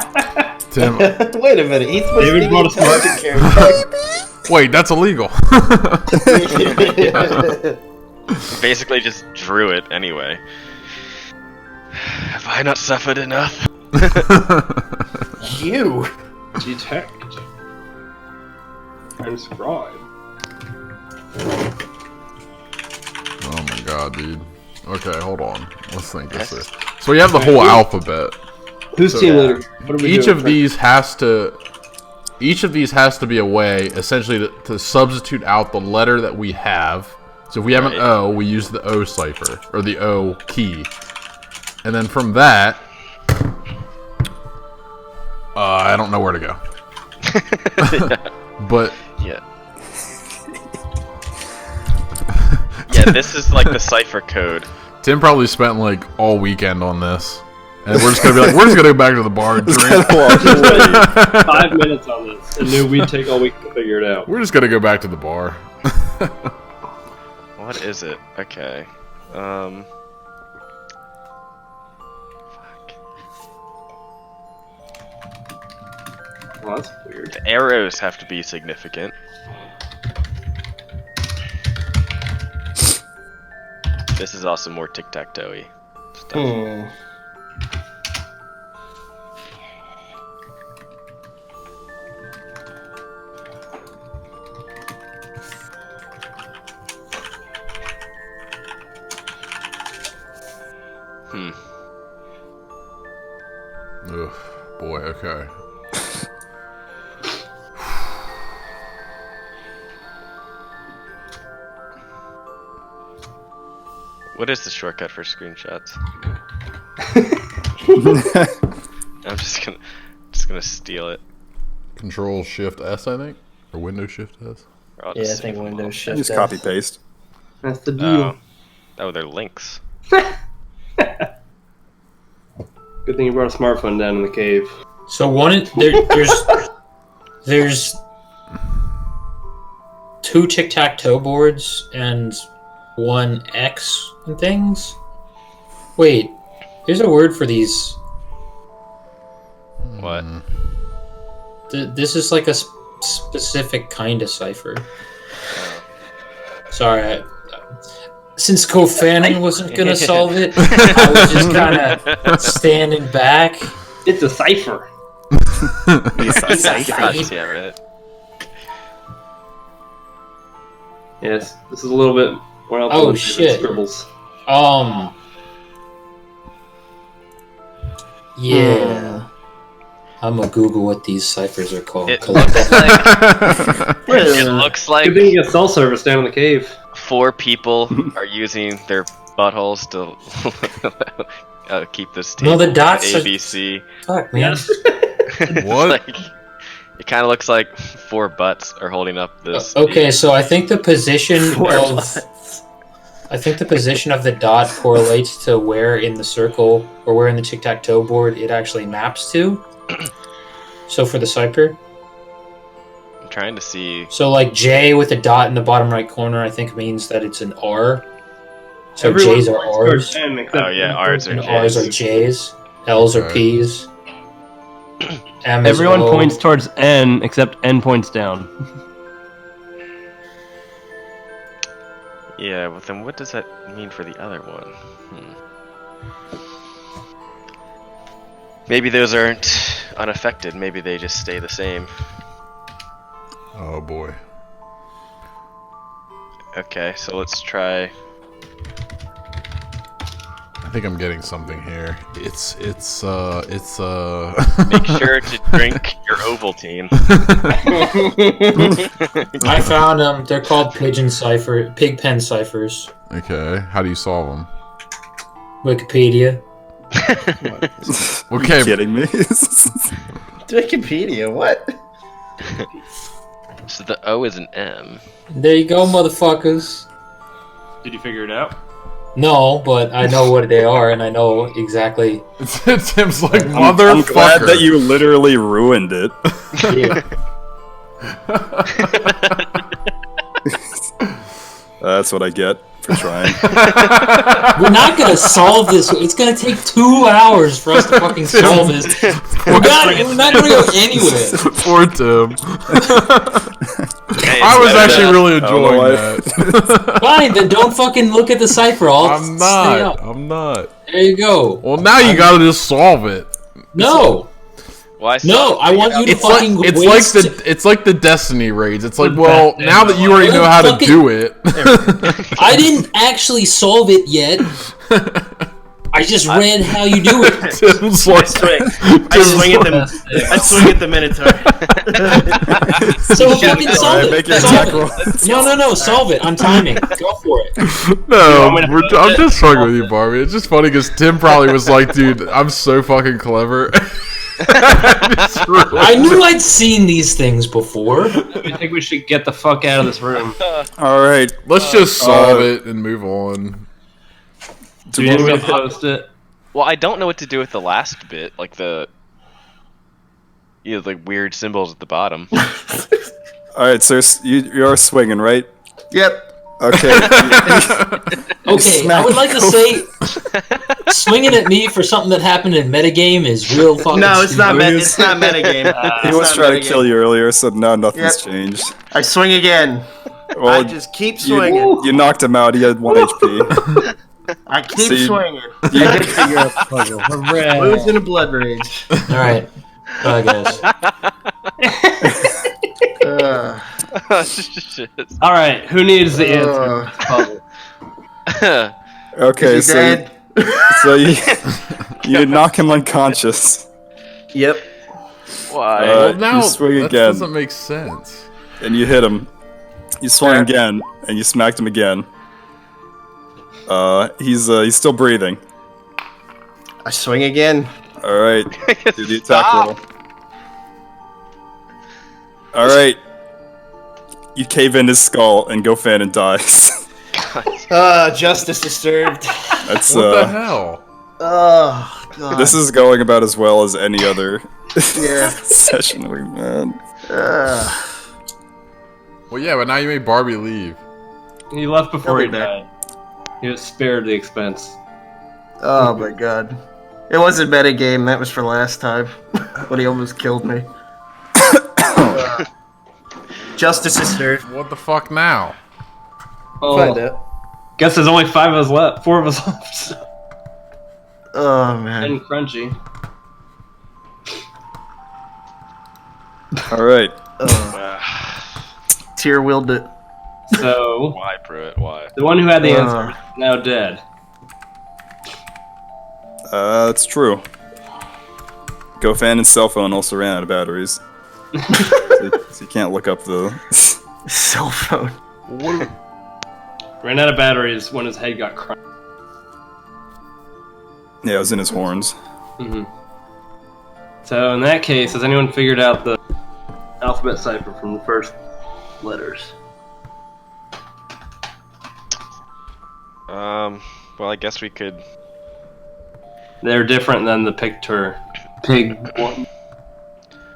Tim, Wait a minute. He's supposed David to be brought the us intelligent character. wait, that's illegal. Basically, just drew it anyway. Have I not suffered enough? You. Detect. Transcribe. Oh my god, dude. Okay, hold on. Let's think this through. So we have the whole alphabet. Who's team leader? What are we Each doing? of these has to be a way, essentially, to substitute out the letter that we have. So if we have an Right. O, we use the O cipher, or the O key. And then from that, I don't know where to go. But Yeah. Yeah, this is like the cipher code. Tim probably spent like all weekend on this. And we're just gonna be like, we're just gonna go back to the bar and drink. 5 minutes on this and knew we'd take all week to figure it out. We're just gonna go back to the bar. What is it? Okay. Fuck. Well, that's weird. The arrows have to be significant. This is also more tic-tac-toe-y stuff. Ugh, boy, okay. What is the shortcut for screenshots? I'm just gonna steal it. Control Shift S, I think, or Windows Shift S. Or I'll Yeah, I just think save them Windows Shift. Just S. copy paste. That's the all. deal. Oh, they're links. Good thing you brought a smartphone down in the cave. So there's 2 tic-tac-toe boards and 1 X and things. Wait, there's a word for these. What? This is like a specific kind of cipher. Sorry, since Kofanon wasn't gonna solve it, I was just kind of standing back. It's a cipher. Yeah, right. Yes, this is a little bit more helpful Oh, than shit. Scribbles. Yeah. I'm gonna Google what these ciphers are called. It looks like Good thing you got cell service down in the cave. 4 people are using their buttholes to keep this No, table the dots are- ABC. Fuck, man. What? Like, it kind of looks like 4 butts are holding up this. Okay, so I think the position of the dot correlates to where in the circle or where in the tic-tac-toe board it actually maps to. So for the cipher, I'm trying to see. so like J with a dot in the bottom right corner, I think means that it's an R. So Everyone J's are points towards R's, M except Oh yeah, R's are and J's. R's are J's, L's are Okay. P's. M is Everyone O. points towards N except N points down. Yeah, well then what does that mean for the other one? Maybe those aren't unaffected. Maybe they just stay the same. Oh boy. Okay, so let's try. I think I'm getting something here. It's Make sure to drink your Ovaltine. I found them. They're called pig pen ciphers. Okay, how do you solve them? Wikipedia. Okay, You kidding me? Wikipedia, what? So the O is an M. There you go, motherfuckers. Did you figure it out? No, but I know what they are, and I know exactly. Tim's like I'm motherfucker. glad that you literally ruined it. Yeah. That's what I get for trying. We're not gonna solve this. It's gonna take 2 hours for us to fucking solve this. We're not gonna go anywhere. Poor Tim. Hey, I was it's actually better really I don't know enjoying why. that. Fine, then don't fucking look at the cipher. I'll I'm stay not. up. I'm not. There you go. Well, now you gotta just solve it. No, Well, no, I want you to It's like fucking it's waste. like the Destiny raids. It's like, well, now that you already know how to do it. I didn't actually solve it yet. I just read how you do it. Tim's like, I swing at the Minotaur. So fucking solve Alright, it. make your Solve attack roll. it. No, solve it. I'm timing. Go for it. No, I'm just fucking with you, Barbie. It's just funny because Tim probably was like, dude, I'm so fucking clever. I knew I'd seen these things before. I think we should get the fuck out of this room. All right. Let's just solve it and move on. Do you need me to post it? Well, I don't know what to do with the last bit, like the like weird symbols at the bottom. All right, so you're swinging, right? Yep. Okay. Okay, I would like to say, swinging at me for something that happened in metagame is real fucking. No, it's not. stupid. It's not metagame. He was trying to kill you earlier, so now nothing's changed. I swing again. Well, I just keep swinging. You knocked him out. He had 1 HP. I keep See, swinging. I did figure out the puzzle. Hooray. Lose in a blood rage. All right, bye guys. Shit. All right, who needs the answer? Okay, Is he so dead? so you knock him unconscious, Yep. Why? Well, now you swing that again, doesn't make sense. and you hit him. You swung again, and you smacked him again. He's still breathing. I swing again. All right, do the attack roll. All right, you cave in his skull, and Gofanon dies. Justice disturbed. That's What the hell? Oh god. this is going about as well as any other Yeah. session we've had. Well, yeah, but now you made Barbie leave. He left before he He'll be back. died. He was spared the expense. Oh my god. It wasn't metagame. That was for last time when he almost killed me. Justice is served. What the fuck now? Oh, Find out. guess there's only 5 of us left. 4 of us left. Oh man. And Crunchy. All right. Tier willed it. So, Why, Pruitt? Why? the one who had the answer is now dead. That's true. GoFan and cell phone also ran out of batteries. So you can't look up the Cell phone. Ran out of batteries when his head got crunched. Yeah, it was in his horns. Mm-hmm. So in that case, has anyone figured out the alphabet cipher from the first letters? Well, I guess we could. They're different than the picture. Pig one.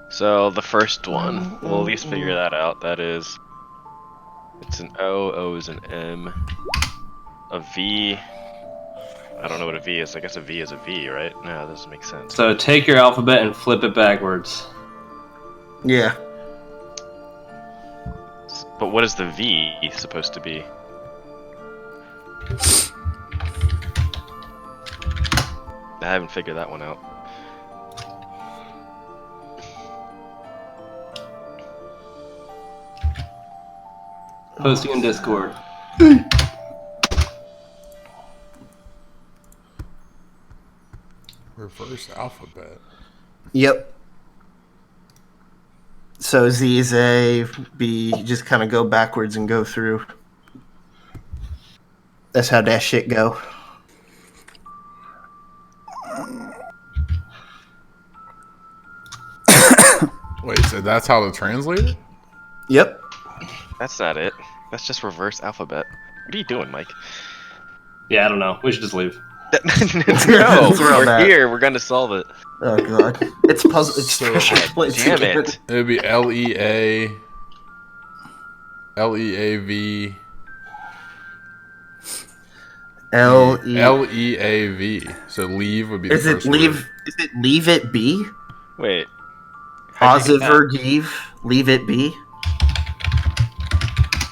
So the first one, we'll at least figure that out. That is, it's an O. O is an M. A V. I don't know what a V is. I guess a V is a V, right? No, that doesn't make sense. So take your alphabet and flip it backwards. Yeah. But what is the V supposed to be? I haven't figured that one out. Posting in Discord. Reverse alphabet. Yep. So Z is A, B, you just kind of go backwards and go through. That's how that shit go. Wait, so that's how to translate it? Yep. That's not it. That's just reverse alphabet. What are you doing, Mike? Yeah, I don't know. We should just leave. No, Throw we're that. here. We're gonna solve it. Oh god. It's puzzle. It's So, Damn it. It would be LEA, LEAV, L-E. LEAV. So leave would be the Is it first leave? word. Is it leave it be? Wait. How'd you get that? Positive give. Leave it be.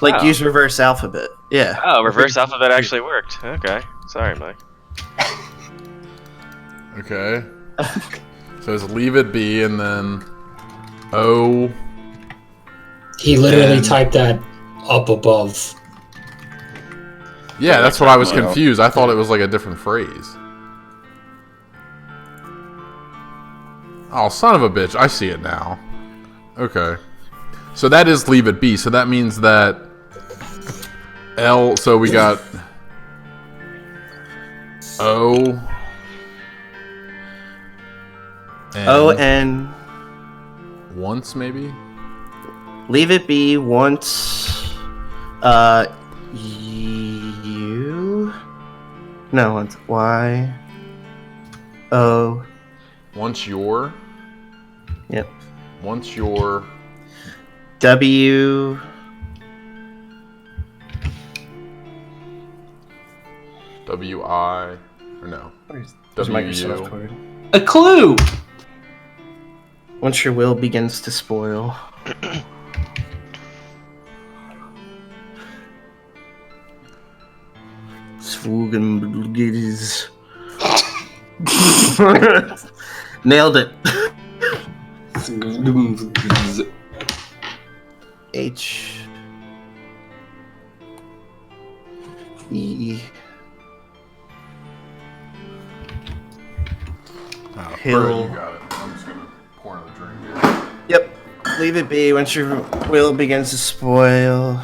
Like Oh. use reverse alphabet. Yeah. Oh, reverse alphabet actually worked. Okay. Sorry, Mike. Okay. So it's leave it be and then O. He literally And- typed that up above. Yeah, that's what I was Wow. confused. I thought it was like a different phrase. Oh, son of a bitch. I see it now. Okay. So that is leave it be. So that means that L, so we got O. And O-N. once maybe? Leave it be once. You. No, once. Y. O. Once your. Yep. Once your. W. W-I. Or no. There's W-U. Microsoft Word. A clue! Once your will begins to spoil. Swoogin. Nailed it. H. E. Oh, Hill. You got it. I'm just gonna pour another drink here. Yep. Leave it be once your will begins to spoil.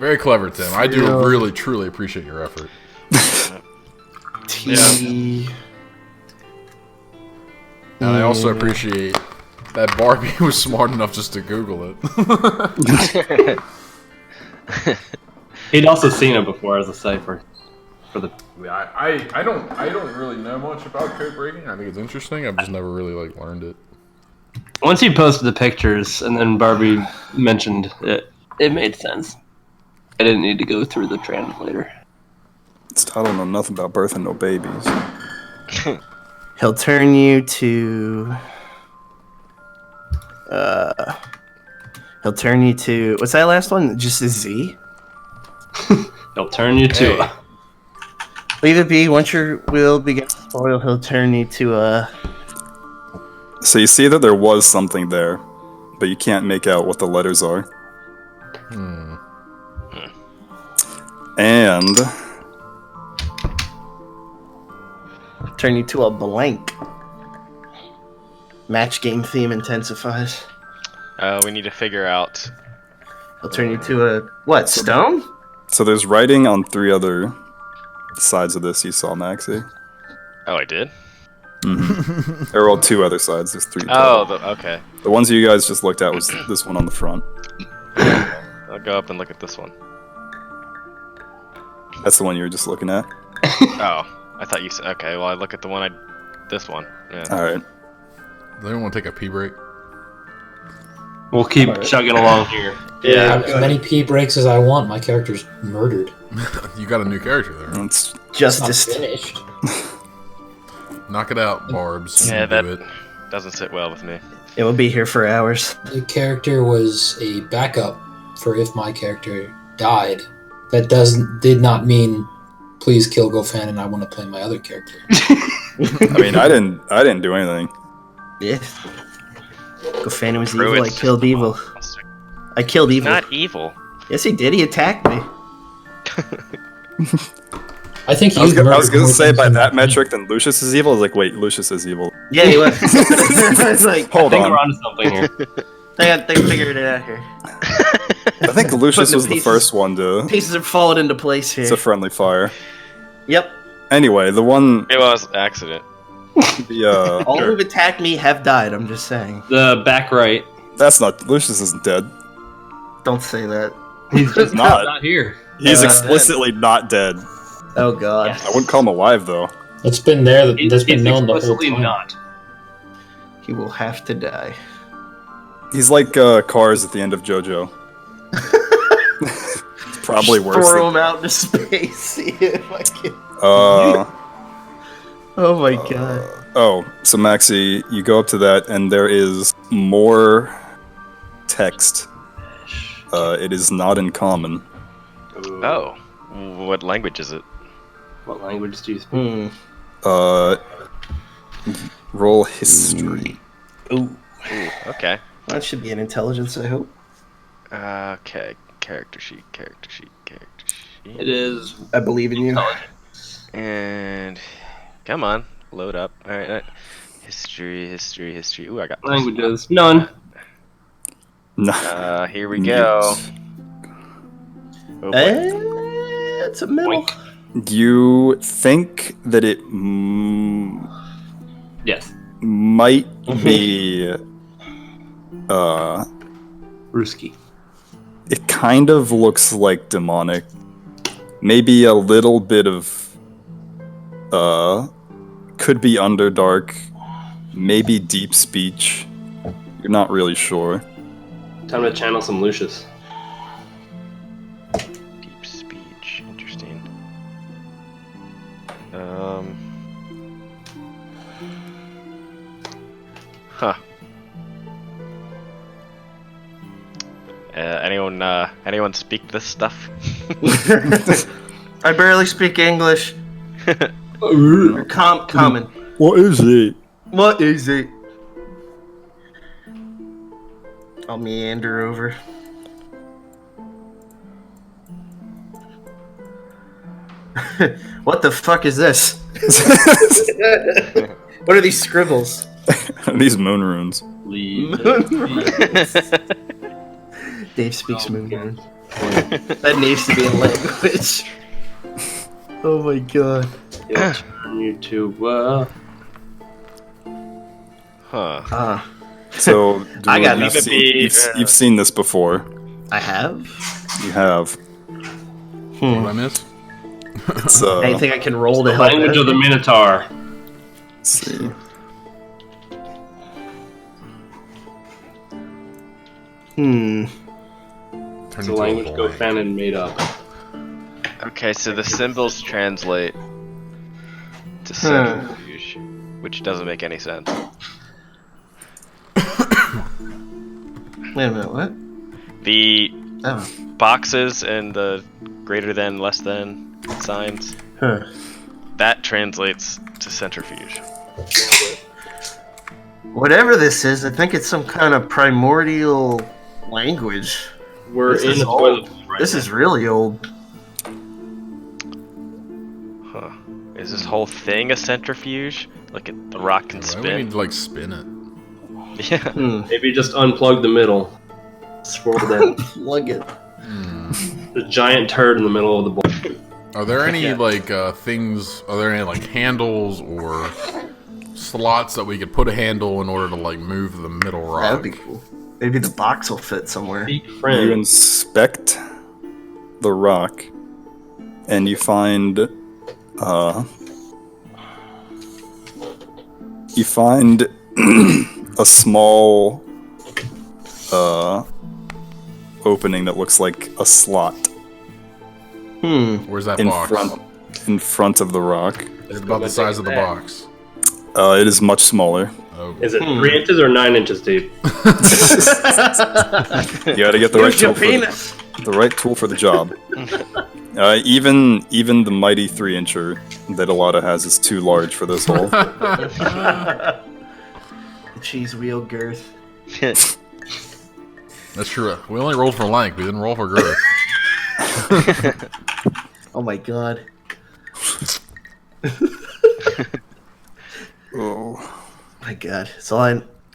Very clever, Tim. I do Hill. really, truly appreciate your effort. T. And I also appreciate that Barbie was smart enough just to Google it. He'd also seen it before as a cipher. For the I don't really know much about code breaking. I think it's interesting. I've just never really like learned it. Once he posted the pictures and then Barbie mentioned it, it made sense. I didn't need to go through the translator. It's titled know nothing about birth and no babies. He'll turn you to He'll turn you to what's that last one? Just a Z. He'll turn you to. Hey. Leave it be. Once your will begins to spoil, he'll turn you to a. So you see that there was something there, but you can't make out what the letters are. And Turn you to a blank. Match game theme intensifies. We need to figure out. He'll turn you to a what? Stone? so there's writing on 3 other sides of this. You saw, Maxie. Oh, I did. There are all 2 other sides. There's 3. Oh, total. okay. The ones you guys just looked at was this one on the front. I'll go up and look at this one. That's the one you were just looking at. Oh, I thought you said. Okay, well I look at the one this one. Yeah. All right. Does anyone want to take a pee break? We'll keep chugging along here. Have as many pee breaks as I want. My character's murdered. You got a new character there. Let's Not Justice. finished. Knock it out, Barbs. Yeah, You that do it. doesn't sit well with me. It will be here for hours. The character was a backup for if my character died. That did not mean please kill Gofan and I want to play my other character. I mean, I didn't do anything. Yeah. Gofan was evil. Druids. I killed evil. I killed evil. Not evil. Yes, he did. He attacked me. I think I was you've gonna murdered say more by things that than me. metric, then Lucius is evil. I was like, wait, Lucius is evil. Yeah, he was. I was like, Hold I think we're on. onto something here. they figured it out here. I think Lucius Putting was the the pieces- first one to. Pieces are falling into place here. It's a friendly fire. Yep. Anyway, the one, It was accident. the All who've attacked me have died. I'm just saying. The back right. that's not Lucius isn't dead. Don't say that. He's just not. not here. He's Yeah. explicitly not dead. Oh God. Yes. I wouldn't call him alive though. It's been there. That's He's been known the whole explicitly time. not. He will have to die. He's like Cars at the end of JoJo. It's probably Just worse. Throw him out into space. See if I can. Oh, Oh my God. so Maxie, you go up to that, and there is more text. It is not in common. Oh, what language is it? What language do you speak? Roll history. Ooh. Okay. That should be an intelligence, I hope. Okay. Character sheet. It is. I believe in you. And come on, load up. All right. History. Ooh, I got this. Languages. None. No. Here we go. Oh, boy. It's a middle. You think that it Yes. might be Ruski. it kind of looks like demonic. Maybe a little bit of could be Underdark, maybe deep speech. You're not really sure. Time to channel some Lucius. Deep speech. Interesting. Huh. Anyone speak this stuff? I barely speak English. Common. What is it? What is it? I'll meander over. What the fuck is this? What are these scribbles? These moon runes. Leave. Dave speaks moon rune. That needs to be a language. Oh my God. He'll turn you to. Huh. Ah, So I got you've nothing. you've seen this before. I have. You have. What did I miss? It's Anything I can roll to The help? language of the Minotaur. let's see. Hmm. Turn It's a into language blank. Gofanon made up. Okay, so the symbols translate to subterfuge, which doesn't make any sense. Wait a minute, what? The Oh. boxes and the greater than, less than signs. Huh. That translates to centrifuge. Whatever this is, I think it's some kind of primordial language. We're This in is the old. toilet right This now. is really old. Huh. Is this whole thing a centrifuge? Like the rock can Why we spin? need to like spin it? Yeah. Maybe just unplug the middle. Scroll down. Plug it. The giant turd in the middle of the bowl. Are there any Yeah. like things? Are there any like handles or slots that we could put a handle in order to like move the middle rock? That would be cool. Maybe the box will fit somewhere. Speak You friend. inspect the rock, and you find a small opening that looks like a slot Where's that in box? front of the rock. Is it about the size of the box? It is much smaller. Oh. Is it 3 inches or 9 inches deep? You gotta get the right Use your tool penis. the right tool for the job. Even the mighty 3-incher that Alada has is too large for this hole. The cheese wheel girth. That's true. We only rolled for length. We didn't roll for girth. Oh my god. Oh. My god. So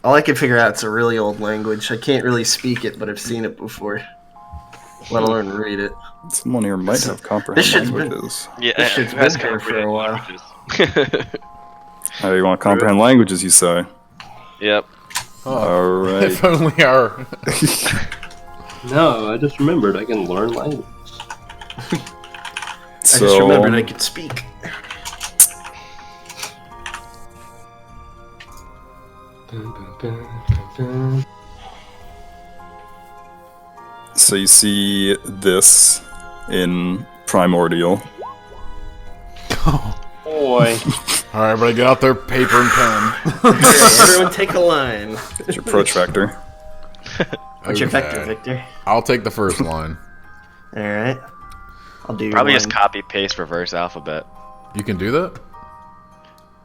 all I can figure out is a really old language. I can't really speak it, but I've seen it before. Let alone read it. Someone here might have This comprehend shit's been- languages. Yeah, This shit's who has been here for a while. languages? Oh, you want to comprehend languages, you say? Yep. Alright. If only our No, I just remembered I can learn language. I just remembered I could speak. So you see this in Primordial. Boy. All right, everybody, get out their paper and pen. Everyone take a line. It's your protractor. What's your vector, Okay. Victor? I'll take the first line. Alright. I'll do Probably your just line. copy paste reverse alphabet You can do that.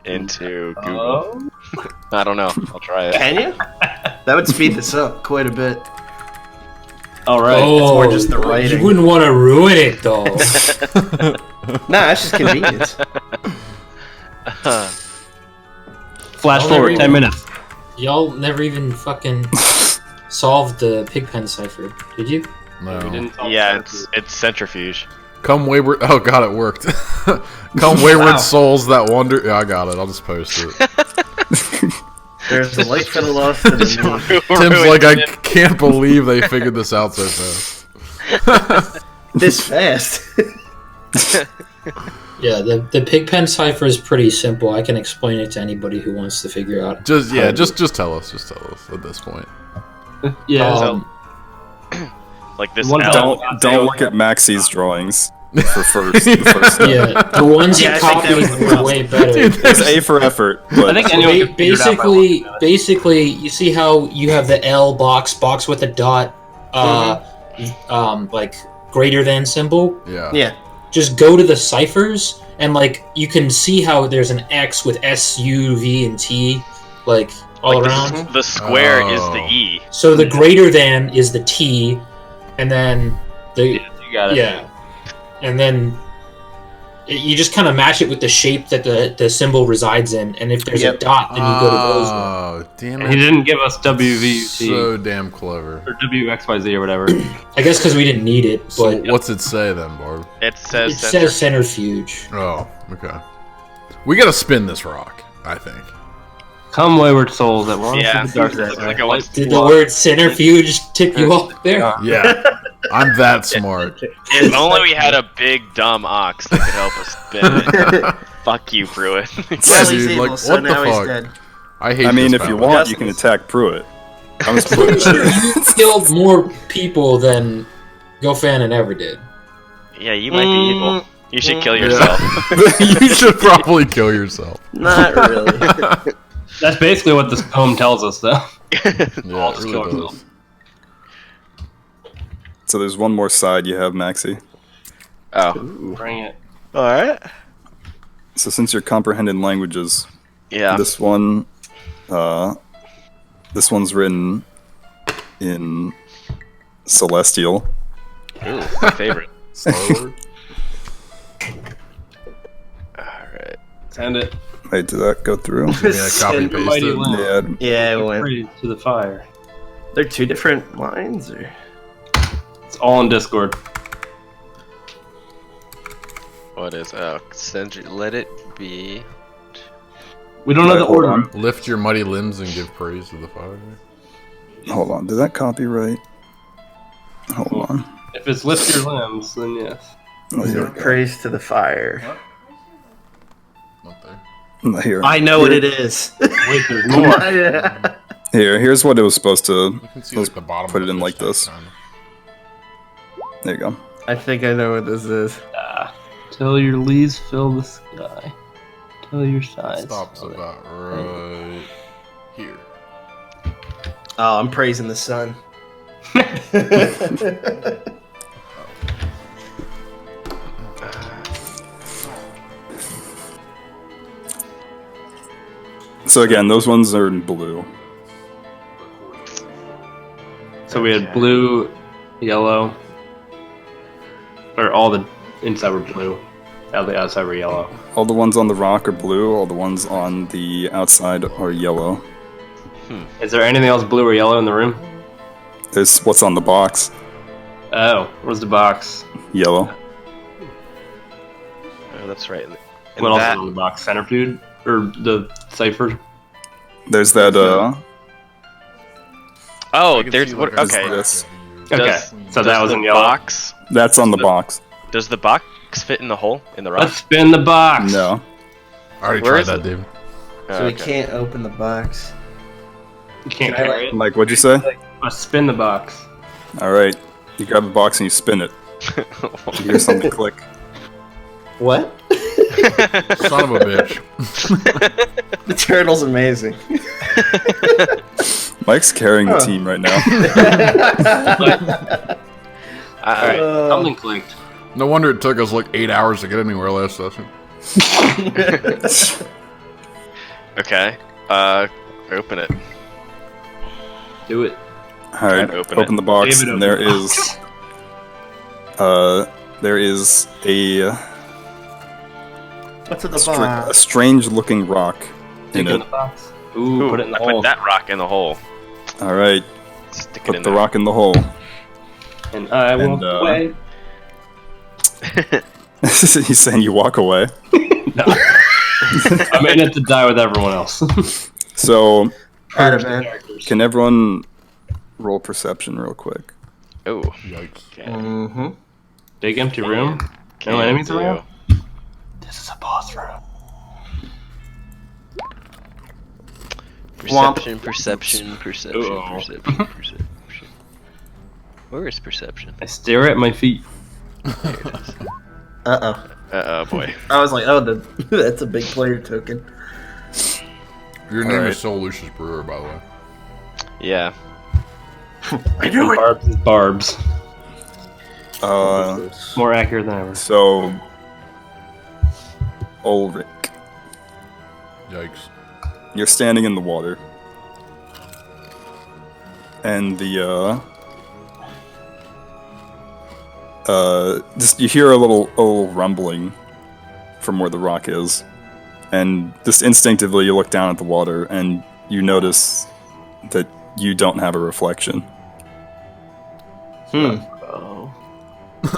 into Google. Oh? I don't know. I'll try it. Can you? That would speed this up quite a bit. Alright. Oh, more just the writing. you wouldn't want to ruin it though. Nah, that's just convenience. Flash I'll forward never 10 minutes. Y'all never even fucking solved the Pigpen cipher, did you? No. We didn't solve Yeah, the it's centrifuge. Come wayward. Oh god, it worked. Come wayward souls that wander. Yeah, I got it. I'll just post it. There's a light for the lost and a need. Tim's like, I can't believe they figured this out so fast. This fast. Yeah, the Pigpen cipher is pretty simple. I can explain it to anybody who wants to figure out. Just tell us. Just tell us at this point. Yeah. Um, Like this One L. Don't look at Maxie's drawings for first. The first step. yeah, the ones Yeah, you I think that was copied the were way better. It's A for effort. But I think anyone can figure it out by looking at it. Basically, you see how you have the L box with a dot, like greater than symbol. Yeah. Yeah. Just go to the ciphers, and like you can see how there's an X with S, U, V, and T, like all Like around. the square is Oh. the E. So the greater than is the T, and then the You got it. yeah, and then you just kind of match it with the shape that the symbol resides in, and if there's a Yep. dot, then you go to those ones. Oh, damn And he it. didn't give us WVUT So damn clever. or WXYZ or whatever. I guess because we didn't need it, So but what's it say then, Barb? It says it says centrifuge. Oh, okay. We gotta spin this rock, I think. Come wayward souls that want Yeah, to the dark looks side. like it wants Did the word centrifuge tip you off there? Yeah. I'm that smart. If only we had a big dumb ox that could help us spin it. Fuck you, Pruitt. Well, he's dude, evil, like, so what the now he's fuck? dead. I hate I mean, this if you battle. want, you can attack Pruitt. I'm just putting Pretty sure that. you killed more people than GoFan ever did. Yeah, you might be evil. You should kill yourself. You should probably kill yourself. Not really. That's basically what this poem tells us, though. Yeah, All it just really kill does. ourselves. So there's one more side you have, Maxi. Oh. Bring it. All right. So since you're comprehending languages, Yeah. this one's written in Celestial. Ooh, my favorite. Star-Lord? All right. Send it. Wait, did that go through? Yeah, copy Send paste mighty it. lamb. Yeah. Yeah, it went. Praise to the fire. They're two different lines, or It's all in Discord. What is let it be. We don't know the Hold order. on. Lift your mighty limbs and give praise to the fire. Hold on. Did that copy right? Hold on. If it's lift your limbs, then yes. Oh, here, we go. praise to the fire. Not there. Here. I know what it is. Wait, there's more. Yeah. Here's what it was supposed to. You can see Let's like the bottom. put of it in the like fish this. tank, There you go. I think I know what this is. Till your leaves fill the sky. Till your kinda. sides. Stops about right here. Oh, I'm praising the sun. So again, those ones are in blue. So we had blue, yellow, or all the inside were blue, all the outside were yellow. All the ones on the rock are blue. All the ones on the outside are yellow. Is there anything else blue or yellow in the room? There's what's on the box. Oh, where's the box? Yellow. Oh, that's right. And What else that, is on the box? Centipede or the cipher? There's that. Oh, I can there's see, what? like, Okay. this. Okay, Does- so that was the in yellow. box. That's on the the- box. Does the box fit in the hole in the rock? Let's spin the box. No. I already Where tried is that, it? dude. So we Okay. can't open the box. You can't Can I, carry it. Mike, what'd you say? Let's spin the box. All right. You grab the box and you spin it. You hear something click. What? Son of a bitch. The turtle's amazing. Mike's carrying the team right now. Alright. Something clicked. No wonder it took us like 8 hours to get anywhere last session. Okay. Open it. Do it. All right. Open Open it. the box, David, and open there the is. There is a What's in the a box? strange-looking rock in Stick it in it. the box. Ooh, put it in the I hole. put that rock in the hole. All right. Stick it Put in the there. rock in the hole. And I walk And, away. He's saying you walk away. No. I'm in it to die with everyone else. So, Alright, man. can everyone roll perception real quick? Oh. Yikes. Okay. Mm-hmm. Big empty room. No Can enemies do. around. This is a boss room. Perception, perception, perception, Uh-oh. perception, perception. Where is perception? I stare at my feet. Uh-oh. Oh boy. I was like, oh, that's a big player token. Your name Alright. is So Lucius Brewer, by the way. Yeah. I knew it! Barbs is barbs. More accurate than ever. So, Ulrich, Yikes. you're standing in the water, and the just you hear a little rumbling from where the rock is, and just instinctively you look down at the water and you notice that you don't have a reflection. Oh.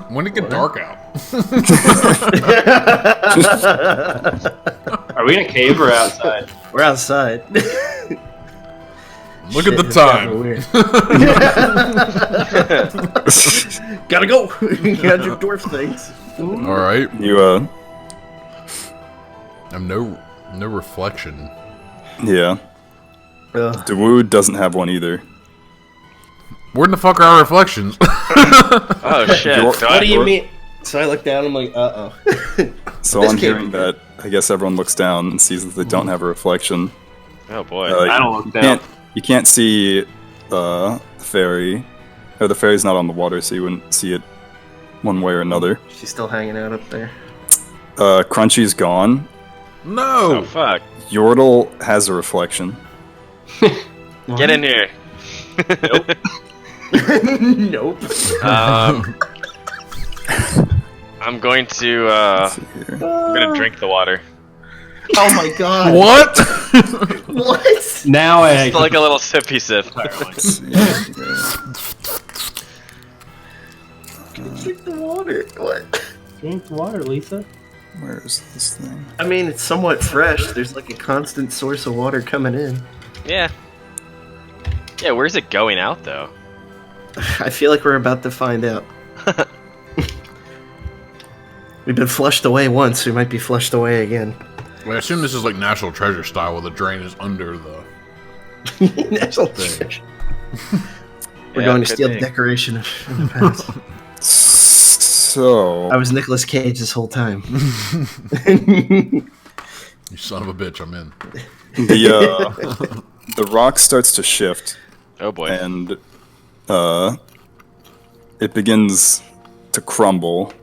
When did it get dark out? Are we in a cave or outside? We're outside. Look at the Shit, it's gotten time. weird. Gotta go. You gotta do dwarf things. You Alright. I have no reflection. yeah. Ugh. Dawood doesn't have one either. Where in the fuck are our reflections? Oh shit. Your- Do What do I- you mean? So I look down. I'm like, uh oh. So This on can't hearing be that, I guess everyone looks down and sees that they don't have a reflection. Oh boy. Uh, I don't look you down. can't see the fairy, or the ferry's not on the water, so you wouldn't see it one way or another. She's still hanging out up there. Crunchy's gone. Oh No. fuck! Yordle has a reflection. Get in here. Nope. I'm going to. Let's see here. I'm gonna drink the water. Oh my god. What? What? Now I Just like a little sippy sip. Let's see here. Drink the water. What? drink water, Lisa. Where is this thing? I mean, it's somewhat fresh. There's like a constant source of water coming in. Yeah. Yeah, where's it going out though? I feel like we're about to find out. We've been flushed away once. We might be flushed away again. I assume this is like National Treasure style, where the drain is under the. National treasure. We're Yeah, going to could steal be. the decoration of the past. So I was Nicolas Cage this whole time. You son of a bitch! I'm in. the rock starts to shift, Oh boy. and it begins to crumble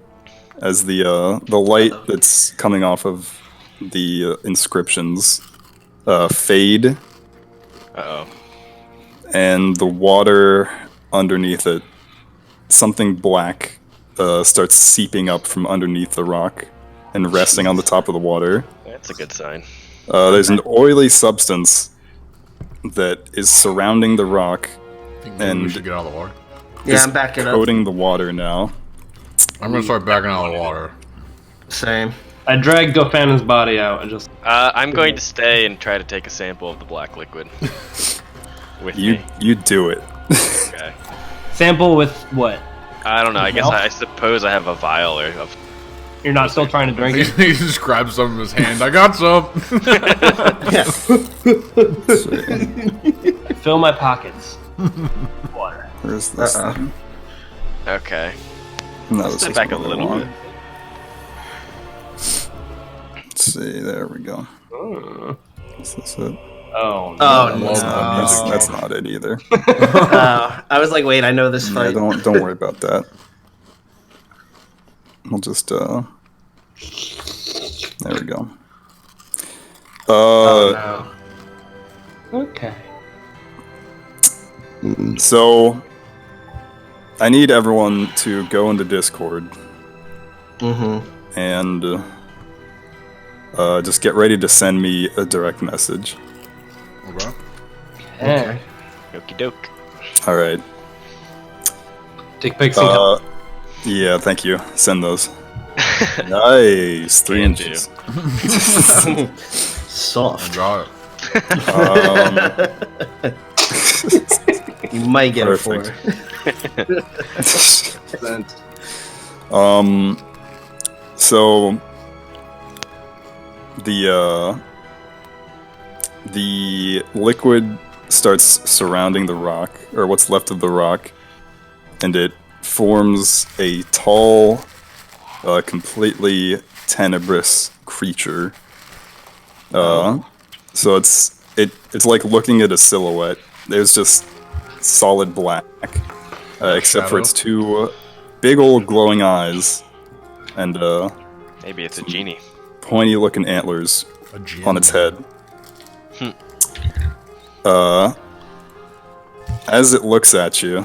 as the light that's coming off of the inscriptions fade, Uh oh. and the water underneath it, something black, starts seeping up from underneath the rock and resting on the top of the water. That's a good sign. There's an oily substance that is surrounding the rock, Think maybe we And- should get out of the water. Yeah, Just I'm backing up. coating the water now. I'm gonna start backing out of the water. Same. I dragged Gofan's body out and just. I'm going to stay and try to take a sample of the black liquid. With me. You do it. Okay. Sample with what? I don't know. I guess Milk? I suppose I have a vial or of. You're not still trying to drink it? He just grabs some in his hand. I got some. Fill my pockets. Water. Where's this thing? Okay. No, this Step is back a what I little want. bit. Let's see, there we go. Oh, Is this it? oh no. Oh, no. That's not it either. I was like, wait, I know this Yeah, fight. don't worry about that. We'll just there we go. Oh, Okay. So I need everyone to go into Discord no. Mm-hmm. and just get ready to send me a direct message. Okay. Okay. Okie doke. All right. Dick pics and cup. Yeah, thank you. Send those. Nice, 3 Can do. inches. Soft. Got it. You might get Perfect. a 4. So the liquid starts surrounding the rock, or what's left of the rock, and it forms a tall, completely tenebrous creature. So it's like looking at a silhouette. There's just solid black, except for Shadow. its 2 big old glowing eyes and Maybe it's a genie. pointy looking antlers A gin. on its head. As it looks at you,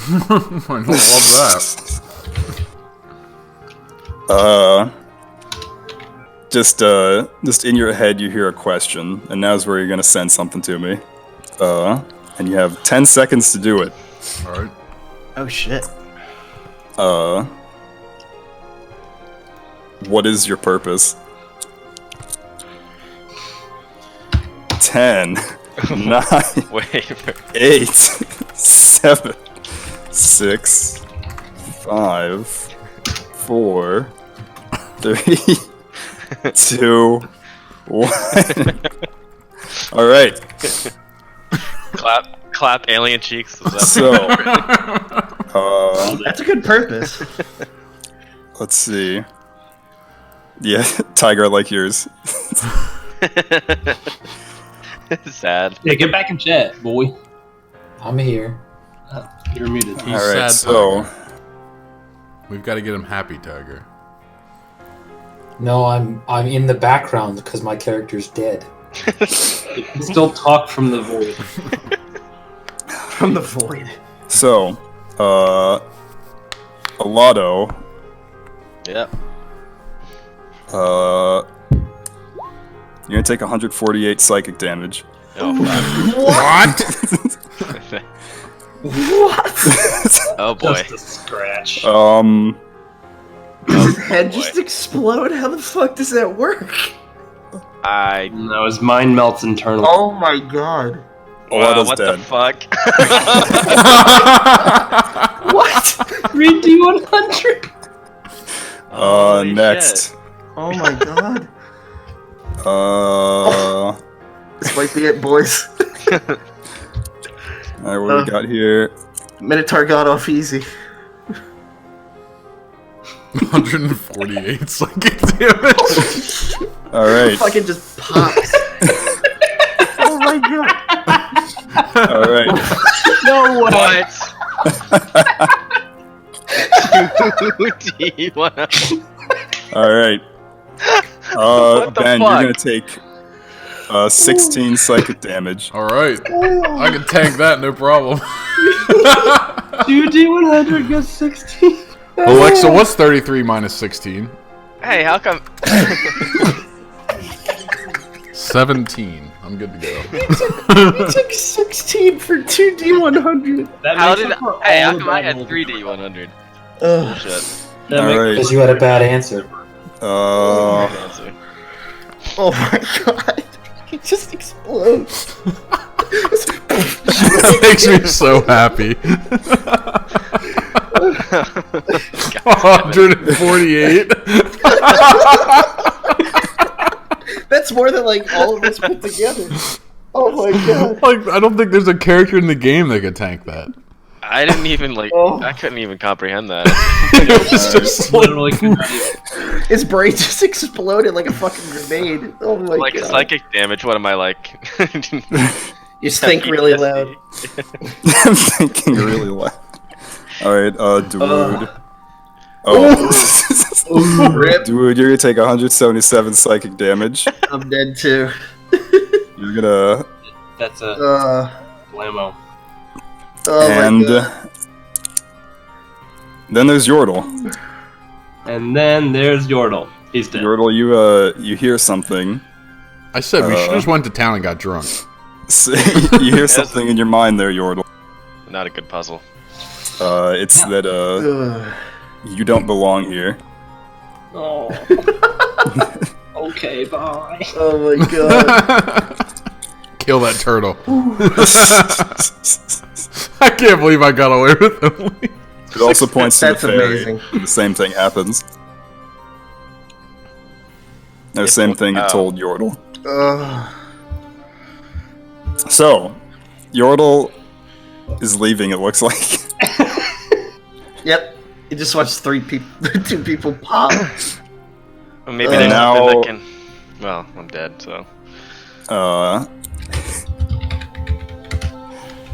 I love that. just in your head you hear a question, and now's where you're gonna send something to me. And you have 10 seconds to do it. All right. Oh shit. What is your purpose? 10, 9, Wait. 8, 7, 6, 5, 4, 3, 2, 1. All right. Clap alien cheeks. Is that So, That's a good purpose. let's see. Yeah, tiger like yours. sad? Yeah, get back in chat, boy. I'm here. You're muted. He's All right, sad, so Tiger. We've got to get him happy, Tiger. No, I'm in the background because my character's dead. You can still talk from the void. From the void. so Alato, Yep. you're gonna take 148 psychic damage. Oh, What? oh boy. Just a scratch. Does his head boy. just explode? How the fuck does that work? No, his mind melts internally. Oh my god. Alato's what dead. the fuck? What? 3D100! Holy Next. shit. Oh my god. This might be it, boys. Alright, what do we got here? Minotaur got off easy. 148 psychic damage. Alright, Fucking just pops. Oh my god. alright. No way! What? 2D100. Alright. What the Ben, fuck? you're gonna take 16 psychic damage. Alright. I can tank that, no problem. 2D100 gets 16. Alexa, what's 33 minus 16? Hey, how come? 17. I'm good to go. You took 16 for 2D100. That How makes did? up for Hey, all how the come I bad had rolls. 3D100? Ugh. Shit. That makes Alright. Because you had a bad answer. Answer. Oh my god. It just explodes. That makes me so happy. 148. That's more than like all of us put together. Oh my god. Like, I don't think there's a character in the game that could tank that. I didn't even like. Oh. I couldn't even comprehend that. It's just like, Literally couldn't do it. His brain just exploded like a fucking grenade. Oh my like god. psychic damage. What am I like? You just think really loud. I'm thinking really loud. Alright, Dude. Rip. Dude, you're gonna take 177 psychic damage. I'm dead too. You're gonna. That's a blammo. Oh and my god. then there's Yordle. And then there's Yordle. He's dead. Yordle, you hear something. I said we should just went to town and got drunk. You hear something in your mind there, Yordle. Not a good puzzle. It's that Ugh. you don't belong here. Oh. Okay, bye. Oh my god. Kill that turtle. I can't believe I got away with it. It also points to That's the fairy. amazing. The same thing happens. The same thing it told Yordle. Ugh. So, Yordle is leaving, it looks like. Yep. You just watched two people pop. Well, maybe there's now- something that can. Well, I'm dead, so.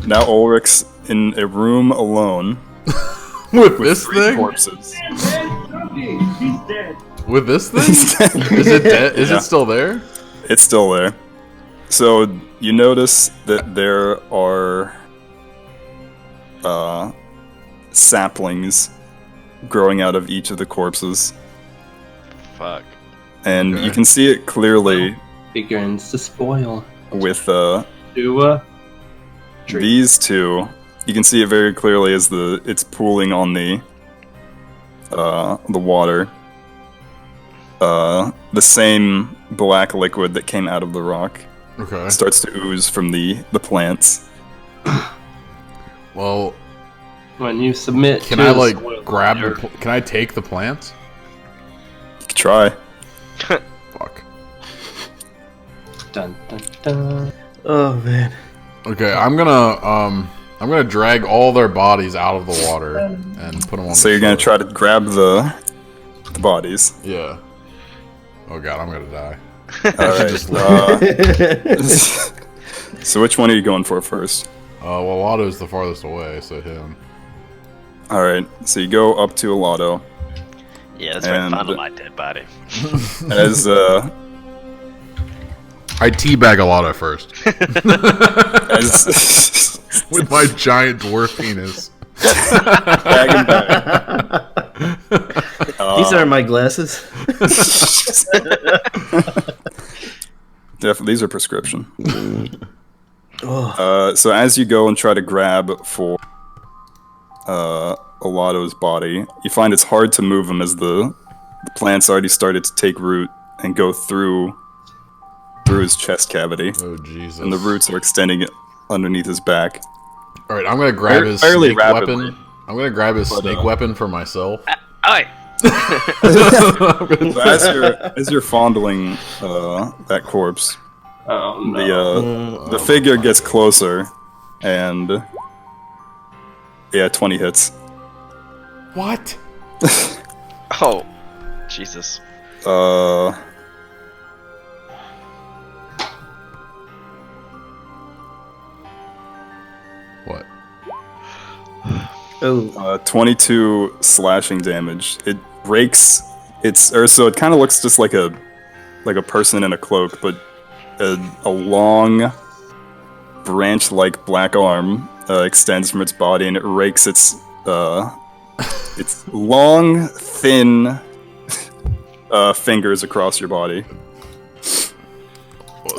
Now Ulrich's in a room alone With this three thing? corpses. With this thing? Is it dead? Is Yeah. it still there? It's still there. So you notice that there are saplings growing out of each of the corpses, Fuck. and Okay. you can see it clearly Begins to spoil. with Do these two. You can see it very clearly as it's pooling on the water. The same black liquid that came out of the rock Okay. starts to ooze from the plants. Well, when you submit. can to I the like spoil grab order. can I take the plants? You could try. Fuck. Dun, dun, dun. Oh man. Okay, I'm gonna drag all their bodies out of the water and put them on. So the you're gonna shore. try to grab the bodies. Yeah. Oh god, I'm gonna die. All right. Just So which one are you going for first? Well, Lotto's the farthest away, so him. All right, so you go up to Alato. Yeah, that's right in And- front of my dead body. As I teabag a Lotto first as with my giant dwarf penis. bag and bag. These are my glasses. Definitely, these are prescription. Oh. So as you go and try to grab for Alato's body, you find it's hard to move him as the plants already started to take root and go through his chest cavity, Oh Jesus! and the roots are extending underneath his back. All right, I'm gonna grab his Fairly snake rapidly. weapon. I'm gonna grab his snake weapon for myself. Alright. So as you're fondling that corpse, Oh no. the figure gets closer, and 20 hits. What? Oh, Jesus. What? Oh. 22 slashing damage. It breaks so it kind of looks just like a person in a cloak, but a long branch-like black arm extends from its body, and it rakes its long, thin fingers across your body. So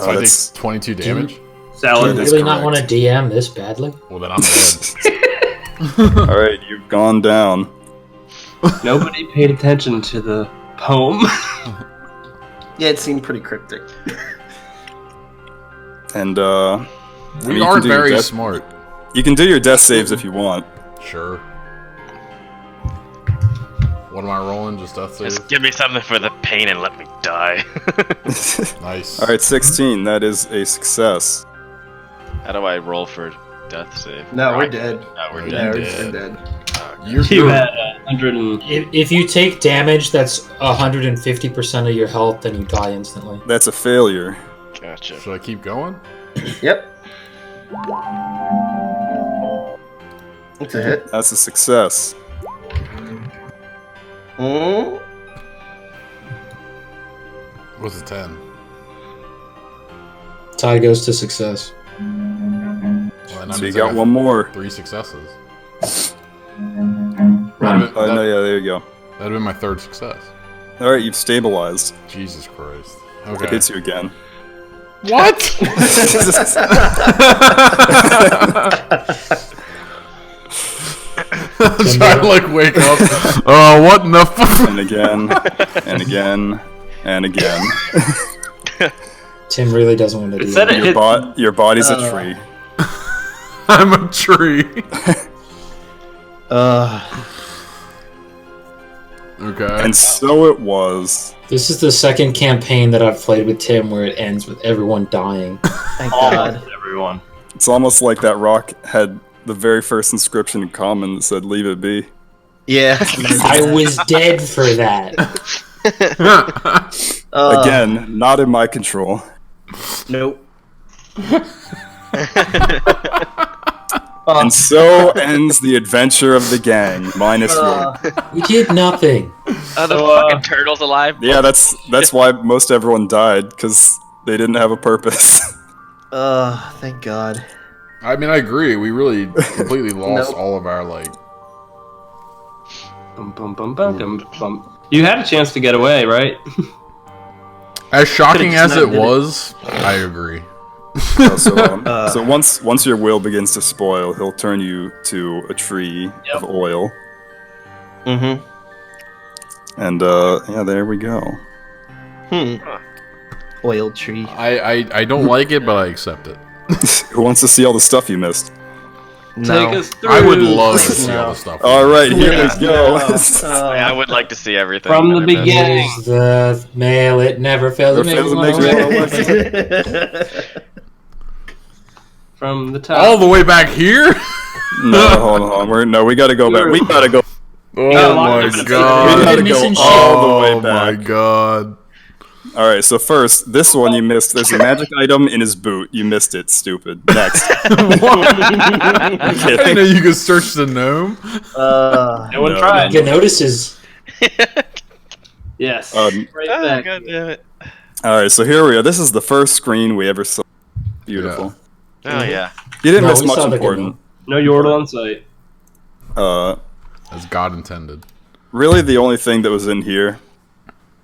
I that's- take 22 damage. Salad. That You is really not want to correct. DM this badly? Well, then I'm dead. All right, you've gone down. Nobody paid attention to the poem. Yeah, it seemed pretty cryptic. And We you are can do your very death- smart. you can do your death saves if you want. Sure. What am I rolling? Just death save? Just give me something for the pain and let me die. Nice. All right, 16. That is a success. How do I roll for death save? No, we're Right. dead. No, we're Yeah, dead. we're dead. dead. You're, You had 100 and... If you take damage that's 150% of your health, then you die instantly. That's a failure. Gotcha. Should I keep going? Yep. It's a hit. That's a success. Mm? What's a 10? Tie goes to success. Well, then that So you means I got have one more. 3 successes. No, yeah, there you go. That'd have been my 3rd success. All right, you've stabilized. Jesus Christ. It Okay. hits you again. What? I'm trying to like wake up. Oh, what in the fuck? And again, and again, and again. Tim really doesn't want to do It said that. it hit... Your body's a tree. I'm a tree. Okay. And so it was. This is the second campaign that I've played with Tim where it ends with everyone dying. Thank God. Almost everyone. It's almost like that rock had the very first inscription in common that said "Leave it be." Yeah. I was dead for that. Again, not in my control. Nope. And so ends the adventure of the gang, minus one. We did nothing. Are the So, fucking turtles alive? Yeah, that's why most everyone died, because they didn't have a purpose. Thank God. I mean, I agree. We really completely lost Nope. all of our like. Bum, bum, bum, bum, bum, bum. You had a chance to get away, right? As shocking Could've as just it not did it. was, I agree. So once your will begins to spoil, he'll turn you to a tree of oil, Mm-hmm. and there we go. Oil tree. I don't like it, but I accept it. Who wants to see all the stuff you missed? No. Take us through. I would love to see all No. the stuff. All right, here Yeah. we go. I would like to see everything. From the that I missed. beginning. Is the mail, it never fails. It Never makes fails, it one makes way. From the top. All the way back here. No, hold on. We gotta go back. We gotta go. Oh Yeah, my lots of We god. gotta Missing go shit. all the way Oh my back. god. All right, so first, this one you missed. There's a magic item in his boot. You missed it. Stupid. Next. I didn't know you could search the gnome. No one No, tried. Get notices. Yes. Um, Right Oh, back. God damn it. All right, so here we are. This is the first screen we ever saw. Beautiful. Oh, yeah. You didn't No, miss we much saw the important. No Yordle on site. As God intended. Really, the only thing that was in here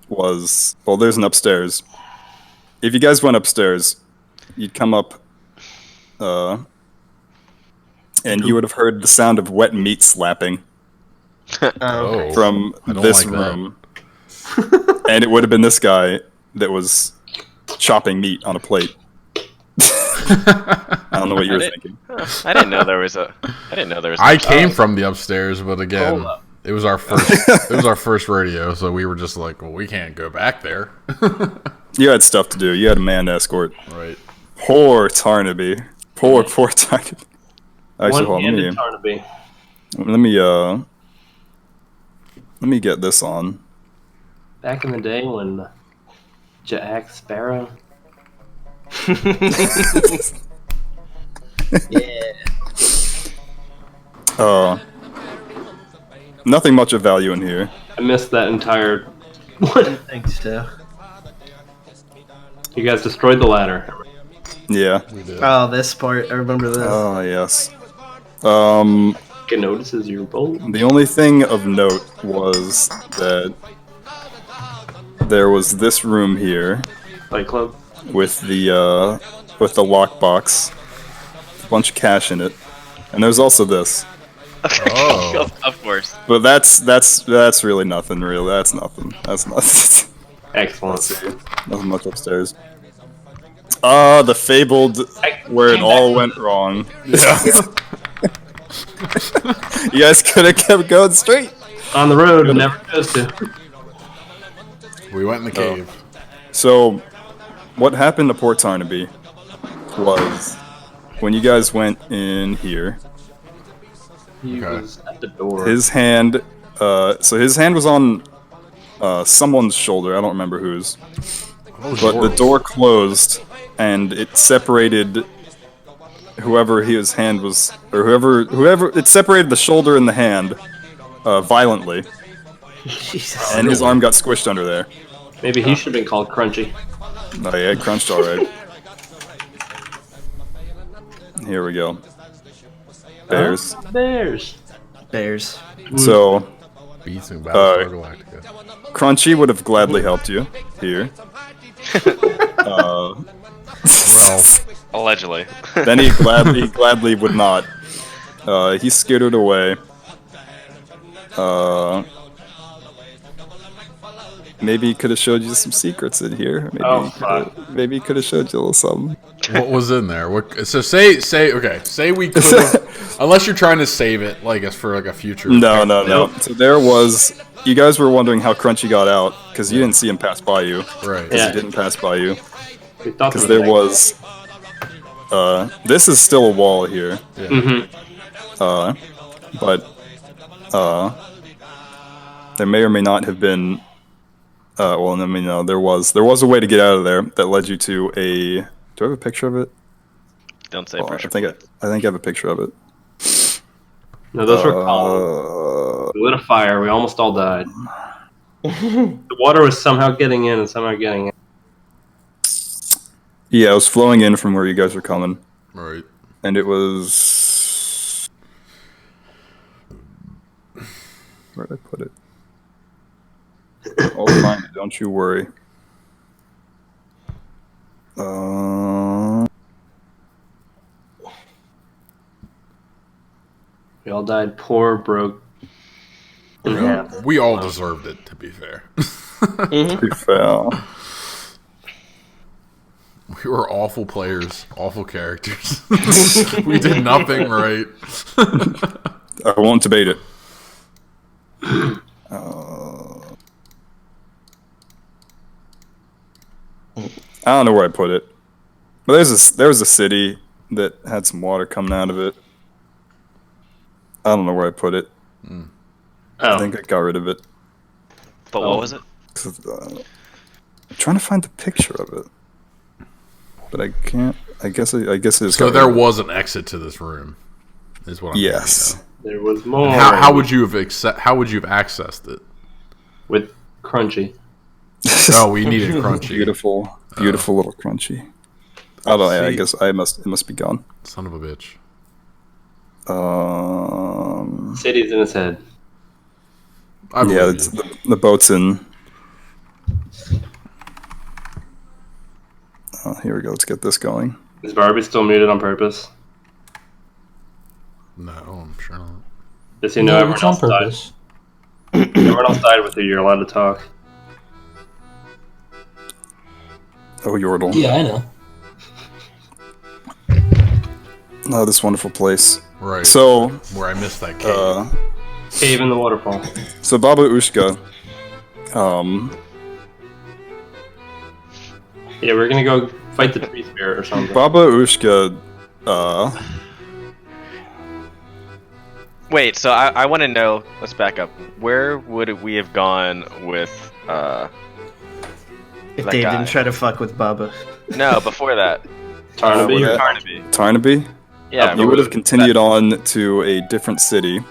was, well, there's an upstairs. If you guys went upstairs, you'd come up, and you would have heard the sound of wet meat slapping Oh. from I don't this like that. room. And it would have been this guy that was chopping meat on a plate. I don't know what you were thinking. I didn't know there was a. I came from the upstairs, but again, Hold up. it was our first. It was our first radio, so we were just like, well, we can't go back there. You had stuff to do. You had a man to escort. Right. Poor Tarnaby. Poor Tarnaby. Actually, hold on, One-handed Tarnaby. let me get this on. Back in the day when Jack Sparrow. Yeah. Nothing much of value in here. I missed that entire. I think so. You guys destroyed the ladder. Yeah. We did. Oh, this part. I remember this. Oh, yes. Get notices you're bold. The only thing of note was that there was this room here Fight Club. with the lockbox, a bunch of cash in it, and there's also this. Oh. Of course. But that's really nothing. Real, that's nothing. That's nothing. Excellent. Nothing much upstairs. The fabled where it all went wrong. Yeah. You guys could have kept going straight. On the road, never goes to. We went in the cave. So, what happened to Port Tarnaby was when you guys went in here, He Okay. was at the door. his hand, his hand was on someone's shoulder. I don't remember whose, but the door closed and it separated whoever his hand was, or whoever it separated the shoulder and the hand violently, Jesus. and his arm got squished under there. Maybe he should have been called Crunchy. Oh yeah, it crunched all right. Here we go. Bears. Bears. Bears. So, Beats and Battlestar Galactica. Crunchy would have gladly helped you here. Well, Allegedly. Then he gladly would not. He skittered away. Maybe he could have showed you some secrets in here. Maybe he could have showed you a little something. what was in there? What? So say we could have, unless you're trying to save it, like as for like a future. No. So there was. You guys were wondering how Crunchy got out because you didn't see him pass by you. Right. Because he didn't pass by you. We thought Because there was. This is still a wall here. Yeah. But there may or may not have been. Well, I mean, no, there was a way to get out of there that led you to a. Do I have a picture of it? Don't say Oh, I pressure. think I have a picture of it. No, those were columns. We lit a fire. We almost all died. The water was somehow getting in and somehow getting in. Yeah, it was flowing in from where you guys were coming, Right. and it was. Where did I put it? I'll find it. Don't you worry. We all died poor, broke, in half. We all deserved it, to be fair. Pretty foul. We were awful players, awful characters. We did nothing right. I won't debate it. I don't know where I put it, but there was a city that had some water coming out of it. I don't know where I put it. I Oh, think I got rid of it. But what was it? I'm trying to find the picture of it, but I can't. I guess it's. So there was an exit to this room, is what I'm Yes. thinking There was more. of. How would you have accessed it? With Crunchy. Oh, we needed crunchy. Beautiful little Crunchy. Oh, no, I guess it must be gone. Son of a bitch. City's in his head. I Yeah, believe it's you. the boat's in. Oh, here we go. Let's get this going. Is Barbie still muted on purpose? No, I'm sure not. Does he know everyone it's on else died? purpose. Everyone else died with you. You're allowed to talk. Oh, Yordle. Yeah, I know. Oh, this wonderful place. Right. So, Where I missed that cave. Cave in the waterfall. so Baba Ushka, Yeah, we're gonna go fight the tree spirit or something. Baba Ushka, Wait, so I want to know. Let's back up. Where would we have gone with? If That Dave guy. didn't try to fuck with Baba. No, before that. Tarnaby? where- Carnaby. Tarnaby, Yeah. you would have continued on to a different city,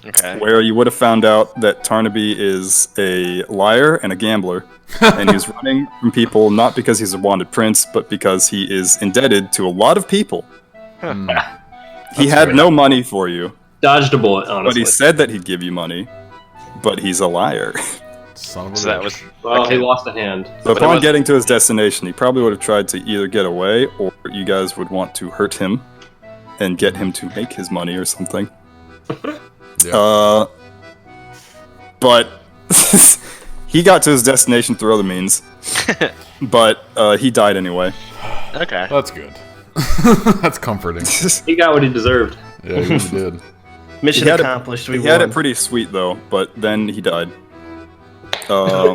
Okay. where you would have found out that Tarnaby is a liar and a gambler, and he's running from people not because he's a wanted prince, but because he is indebted to a lot of people. He had no money for you, Dodged a bullet, but honestly. he said that he'd give you money, but he's a liar. Son of a So that bitch. was. Well, okay. he lost a hand. So But it upon was- getting to his destination, he probably would have tried to either get away, or you guys would want to hurt him and get him to make his money or something. Yeah. But he got to his destination through other means. But he died anyway. Okay. That's good. That's comforting. He got what he deserved. Yeah, he really did. Mission He had it- accomplished. We He had won. it pretty sweet though, but then he died. So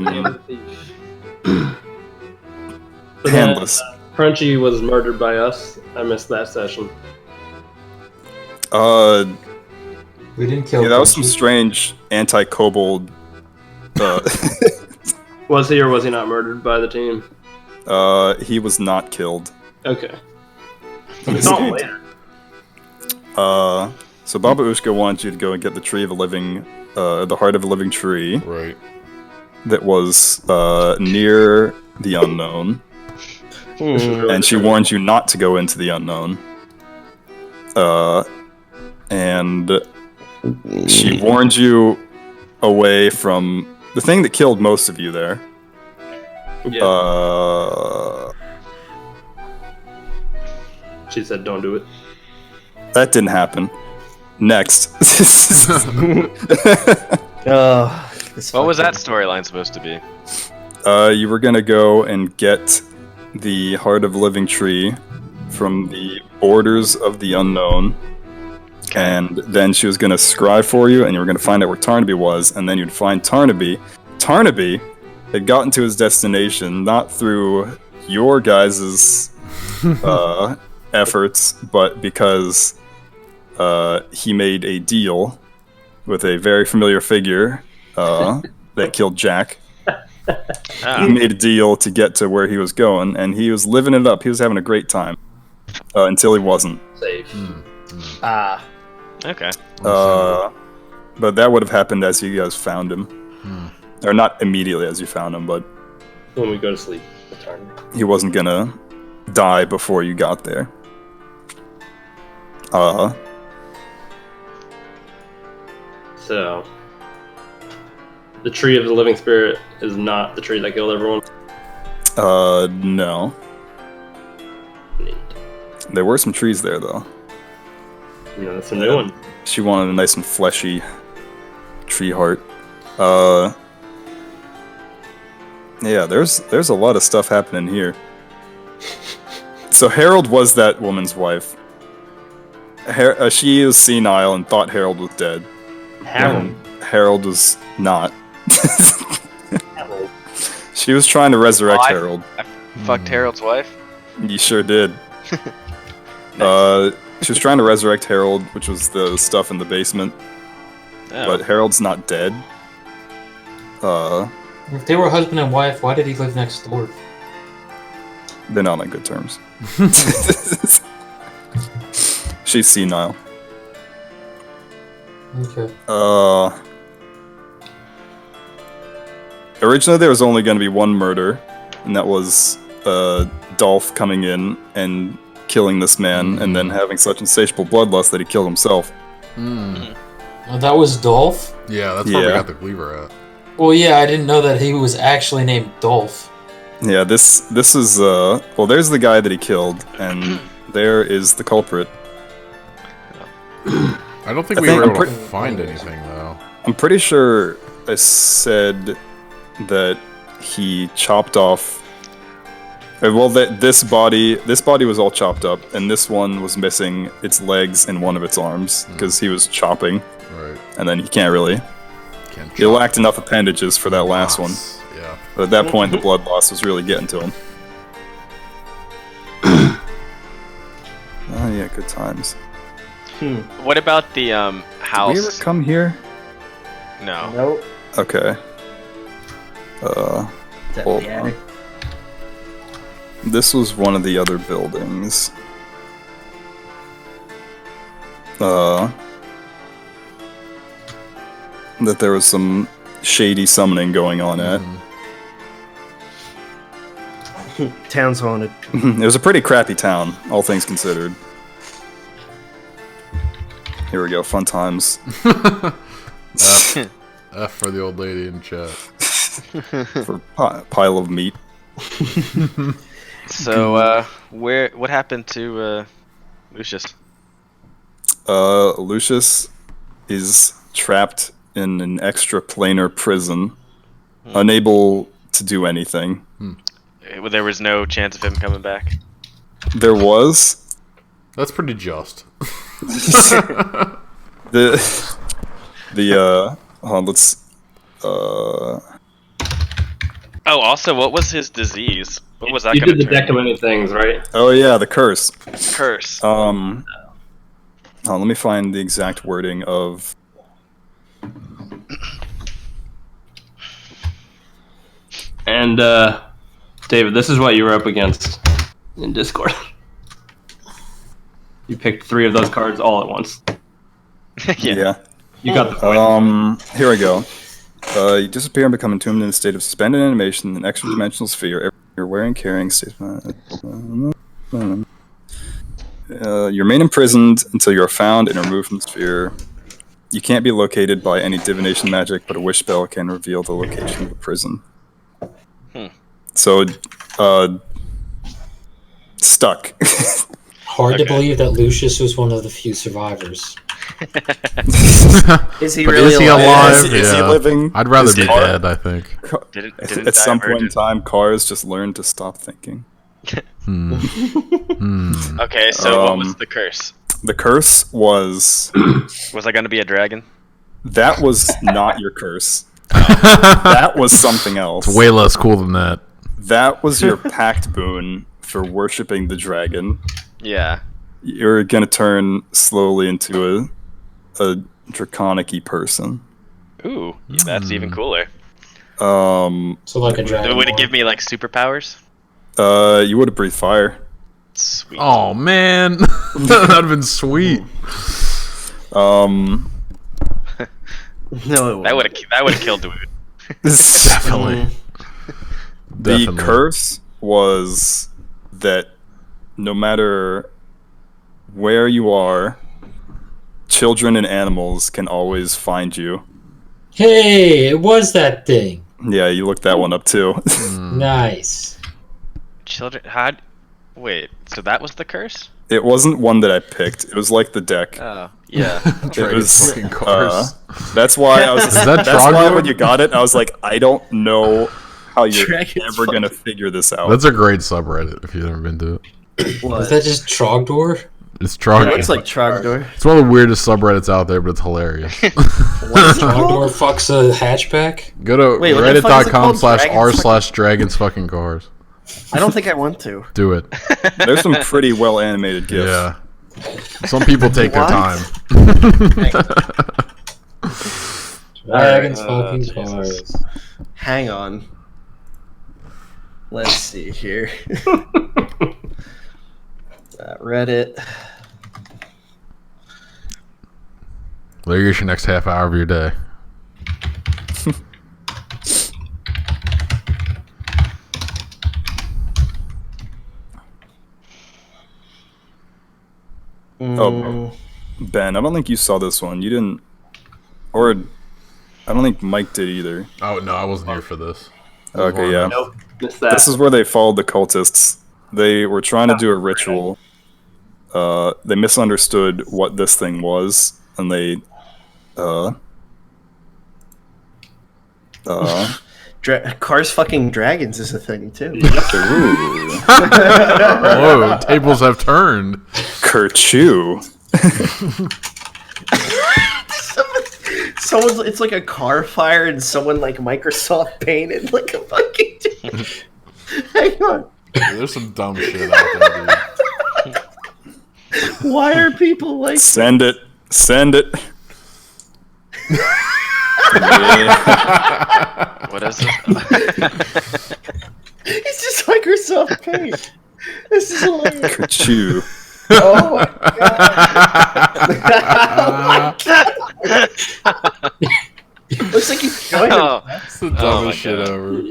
Handless. then, Crunchy was murdered by us. I missed that session. We didn't kill Yeah, that was some Crunchy. strange anti-kobold. Was he or was he not murdered by the team? He was not killed. Okay. He It's not escaped. later. So Baba Ushka wants you to go and get the tree of a living, the heart of a living tree Right. that was near the unknown, and she warns you not to go into the unknown. And she warned you away from the thing that killed most of you there. Yeah. She said, "Don't do it." That didn't happen. Next. Oh, this What was that fucking- storyline supposed to be? You were gonna go and get the heart of a living tree from the borders of the unknown, and then she was gonna scry for you, and you were gonna find out where Tarnaby was, and then you'd find Tarnaby. Tarnaby had gotten to his destination not through your guys' efforts, but because he made a deal with a very familiar figure that killed Jack. He made a deal to get to where he was going, and he was living it up. He was having a great time until he wasn't. Safe. Ah, Okay. But that would have happened as you guys found him, or not immediately as you found him, but When we go to sleep. The turn. he wasn't gonna die before you got there. So, the tree of the living spirit is not the tree that killed everyone. No. Neat. There were some trees there though. Yeah, that's a new one. She wanted a nice and fleshy tree heart. Yeah, there's a lot of stuff happening here. So Harold was that woman's wife. She was senile and thought Harold was dead. Harold. Harold was not. She was trying to resurrect Oh, Harold. Fucked Harold's wife? You sure did. She was trying to resurrect Harold, which was the stuff in the basement. Oh. But Harold's not dead. If they were husband and wife, why did he live next door? They're not on good terms. She's senile. Okay. Originally there was only going to be one murder, and that was Dolph coming in and killing this man, and then having such insatiable bloodlust that he killed himself. That was Dolph? Yeah, that's where we got the cleaver at. Well, yeah, I didn't know that he was actually named Dolph. Yeah, this is well, there's the guy that he killed, and there is the culprit. I don't think we were able to find anything though. I'm pretty sure I said that he chopped off. Well, this body was all chopped up, and this one was missing its legs and one of its arms because he was chopping. Right. And then he can't really. He lacked enough appendages for that last one. Yeah. But at that point, the blood loss was really getting to him. Oh yeah, good times. What about the house? Did we ever come here? No. Nope. Okay. Is that Hold the on. attic? This was one of the other buildings. That there was some shady summoning going on at. Town's haunted. It was a pretty crappy town, all things considered. Here we go, fun times. F for the old lady in chat. For pile of meat. So, what happened to Lucius? Lucius is trapped in an extraplanar prison, unable to do anything. There was no chance of him coming back. There was. That's pretty just. Let's Oh, also, what was his disease? What was that You going did to the deck of many things, right? Oh yeah, the curse. Curse. Let me find the exact wording of. And David, this is what you were up against in Discord. You picked 3 of those cards all at once. Yeah. You got the point. Here we go. You disappear and become entombed in a state of suspended animation in an extra-dimensional sphere. You're wearing, carrying state. You remain imprisoned until you are found and removed from the sphere. You can't be located by any divination magic, but a wish spell can reveal the location of the prison. So, stuck. Hard to believe that Lucius was one of the few survivors. Is he But really is he alive? alive? Is he Yeah. living? I'd rather Is be he- dead, I think. Didn't At some die point in virgin. time, cars just learn to stop thinking. Okay, so what was the curse? The curse was... Was I going to be a dragon? That was not your curse. That was something else. It's way less cool than that. That was your pact boon for worshipping the dragon. Yeah. You're gonna turn slowly into a draconic-y person. Ooh, yeah, that's even cooler. So like a dragon. Would it give me like superpowers? You would have breathed fire. Sweet. Oh man, that'd have been sweet. No, it That wouldn't. would have killed Dude. Definitely. The Definitely. curse was that no matter where you are, children and animals can always find you. Hey, it was that thing. Yeah, you looked that one up too. Nice. Children. Wait, so that was the curse? It wasn't one that I picked. It was like the deck. Oh, yeah. It was fucking cars. That's why I was. Is that that's why Trogdor? when you got it, I was like, I don't know how you're Dragon's ever gonna figure this out. That's a great subreddit if you've never been to it. Is that just Trogdor? It's Trogdor. It looks like Trogdor. It's one of the weirdest subreddits out there, but it's hilarious. Trogdor fucks a hatchback? Go to Wait, what the fuck is it called? reddit.com/r/dragons fucking cars. I don't think I want to. Do it. There's some pretty well animated gifs. Yeah. Some people take their What? time. Dragons fucking cars. Hang on. Let's see here. Reddit. There's your next half hour of your day. Oh, Ben, I don't think you saw this one. You didn't, or I don't think Mike did either. Oh no, I wasn't here for this. Okay, yeah. Nope. Missed that. This is where they followed the cultists. They were trying to do a ritual. They misunderstood what this thing was, and they, Cars fucking dragons is a thing too. ooh, Whoa, tables have turned. Kerchoo. Someone's it's like a car fire and someone like Microsoft painted like a fucking hang on. There's some dumb shit out there, dude. Why are people like Send it. What is it? it's just Microsoft Paint. This is hilarious. Kerchoo. Oh my god. Looks like he's enjoying Oh, That's the my dumbest shit God. ever.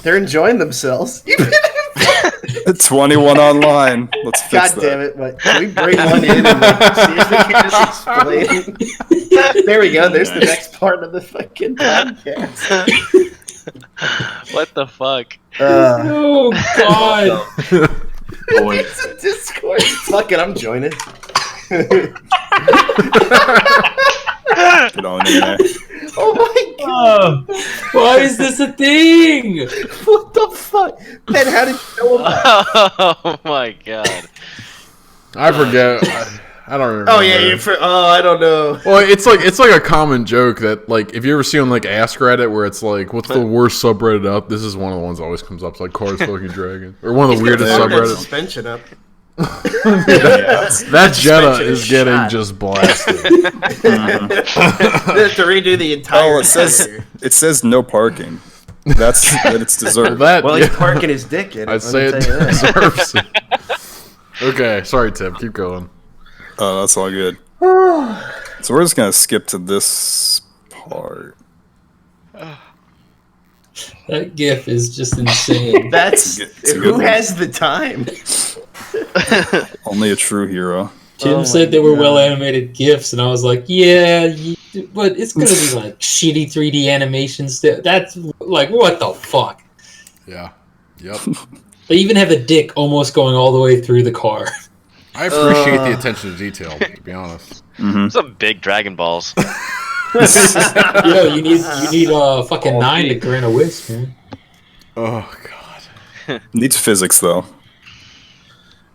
They're enjoying themselves. 21 online. Let's fix God that. damn it! But can we bring one in and like, see if they can just explain? There we go. There's the next part of the fucking podcast. What the fuck? Oh God! Boy. It's a Discord. Fuck it, I'm joining. Get on in there. Oh my god! Why is this a thing? What the fuck? Ben, how did you know about Oh my god. I forget. I don't remember. Oh yeah, I don't know. Well, it's like a common joke that like if you ever see on like Ask Reddit where it's like, what's the worst subreddit up? This is one of the ones that always comes up. It's like Cars Fucking Dragon, or one of the weirdest subreddits. Suspension up. That Jetta suspension is is getting shot. just blasted. They have to redo the entire. Oh, it says no parking. That's that it's deserved. That Well, he's parking his dick in it. I'd say it deserves it. Okay, sorry, Tim. Keep going. Oh, that's all good. So we're just gonna skip to this part. That GIF is just insane. That's It's a good who one. has the time. Only a true hero. Tim Oh said my they were God. well animated GIFs, and I was like, yeah, but it's gonna be like shitty 3D animations. That's like, what the fuck? Yeah. Yep. They even have a dick almost going all the way through the car. I appreciate the attention to detail. To be honest. Some big Dragon Balls. Yo, you need fucking 9 to grant a wish, man. Oh God. Needs physics though,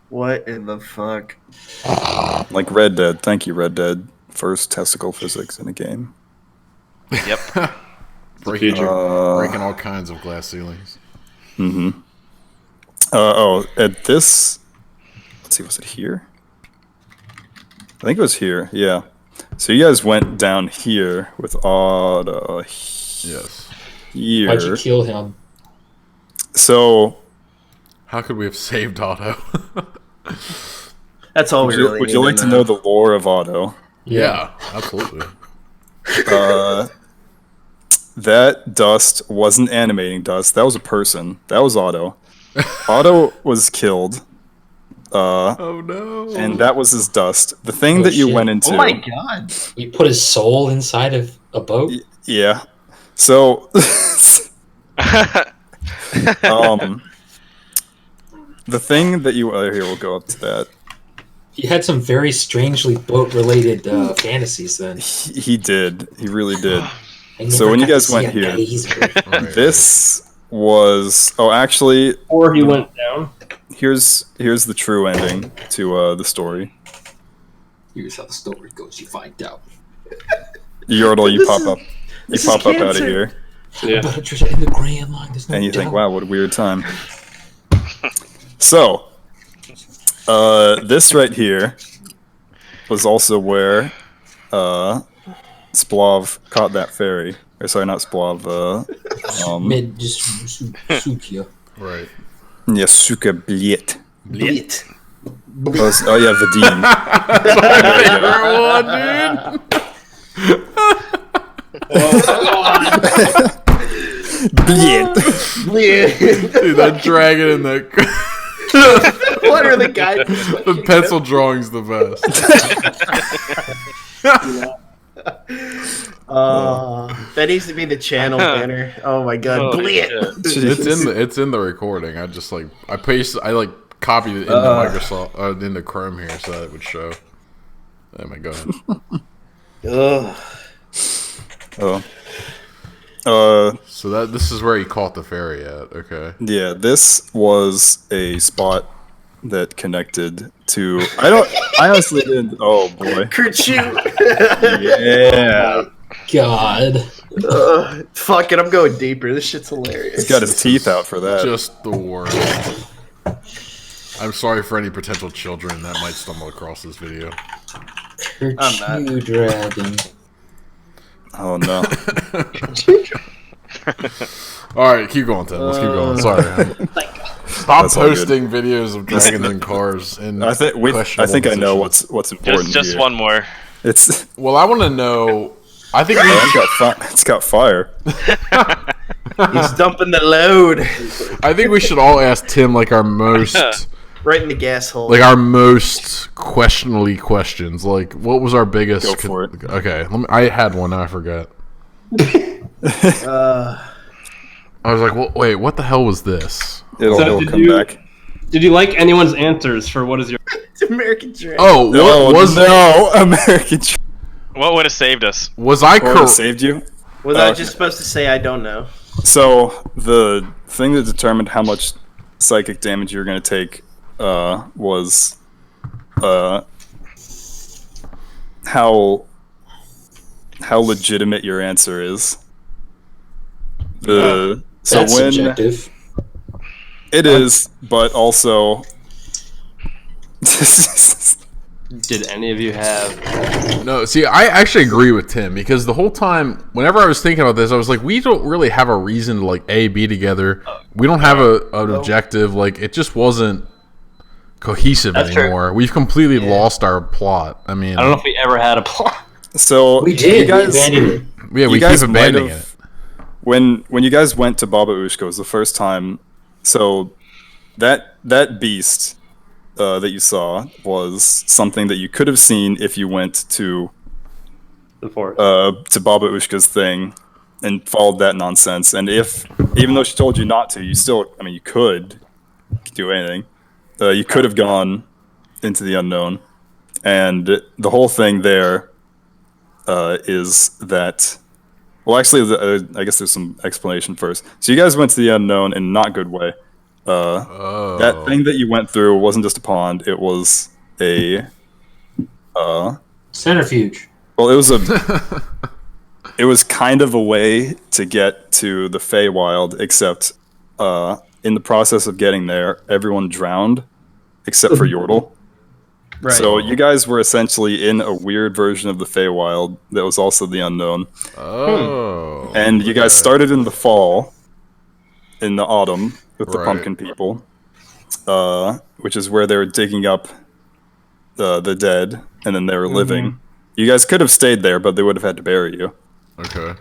What in the fuck? like Red Dead. Thank you, Red Dead. First testicle physics in a game. Yep. Breaking, future. breaking all kinds of glass ceilings. At this, let's see, was it here? I think it was here. Yeah. So you guys went down here with Otto Yes. here. Why'd you kill him? So How could we have saved Otto? That's all would we you, really would you need like to know the lore of Otto? Yeah, absolutely. That dust wasn't animating dust. That was a person. That was Otto. Otto was killed, Oh no. and that was his dust. The thing Oh, that you shit. went into. Oh my god! You put his soul inside of a boat? Yeah. So, the thing that you here, we'll go up to that. He had some very strangely boat-related fantasies then. He did. He really did. I never So when you got to guys see went a here- geyser. Right. This was actually Or he went down. here's the true ending to the story. Here's how the story goes. You find out. Yordle, you This pop is- up. You this is pop up out of cancer. here, Yeah. But it's in the Grand Line. There's no and you think, doubt. "Wow, what a weird time." So, this right here was also where Splav caught that fairy. Or sorry, not Splav. Mid just Sukia. Right. Yeah, Suka Bliet. Bleat. Oh yeah, Vadim. Bliet. Dude, that dragon in that. What are the guys? The pencil drawing's the best. That needs to be the channel banner. Oh my god. Holy Bleat. shit. It's in the recording. I just like I copied it into Microsoft into Chrome here so that it would show. Oh my god. Ugh. So this is where he caught the ferry at. Okay. Yeah, this was a spot that connected to. I honestly didn't. Oh boy. Kerchoo. Yeah. God. Fuck it, I'm going deeper. This shit's hilarious. He's got his teeth out for that. Just the worst. I'm sorry for any potential children that might stumble across this video. Kerchoo dragon. Oh no. All right, keep going, Ted. Let's keep going. Sorry. Stop That's all good. posting videos of dragons and cars. And I think I know what's important. Just here. one more. It's Well, I want to know. I think it's got fire. He's dumping the load I think we should all ask Tim like our most right in the gas hole. questionably questions. Like, what was our biggest? Go for it. Okay, I had one. Now I forgot. I was like, well, wait, what the hell was this? It'll did come you- back. Did you like anyone's answers for what is your? It's American Dragon. Oh, what was no American? What would have saved us? Was I What would've correct? saved you? Was I just supposed to say I don't know? So the thing that determined how much psychic damage you were going to take was how legitimate your answer is. So That's when subjective. it is, but also Did any of you have? No, see, I actually agree with Tim because the whole time, whenever I was thinking about this, I was like, we don't really have a reason to like A, be together. We don't have an objective. Like, it just wasn't cohesive anymore. We've completely lost our plot. I mean, I don't know if we ever had a plot. so We did. you guys, We abandoned it. yeah, we you guys keep might abandoning have- it. when you guys went to Baba Ushko's the first time, so that beast that you saw was something that you could have seen if you went to The forest. to Baba Ushka's thing and followed that nonsense. And even though she told you not to, you still, I mean, you could do anything. You could have gone into the unknown, and the whole thing there is that. Well, actually, I guess there's some explanation first. So you guys went to the unknown in a not good way. That thing that you went through wasn't just a pond; it was a Centrifuge. well, it was kind of a way to get to the Feywild, except in the process of getting there, everyone drowned except for Yordle. Right. So you guys were essentially in a weird version of the Feywild that was also the unknown. Oh. And you guys started in the fall, in the autumn, with the Right. pumpkin people, which is where they were digging up the dead, and then they were living. You guys could have stayed there, but they would have had to bury you. Okay.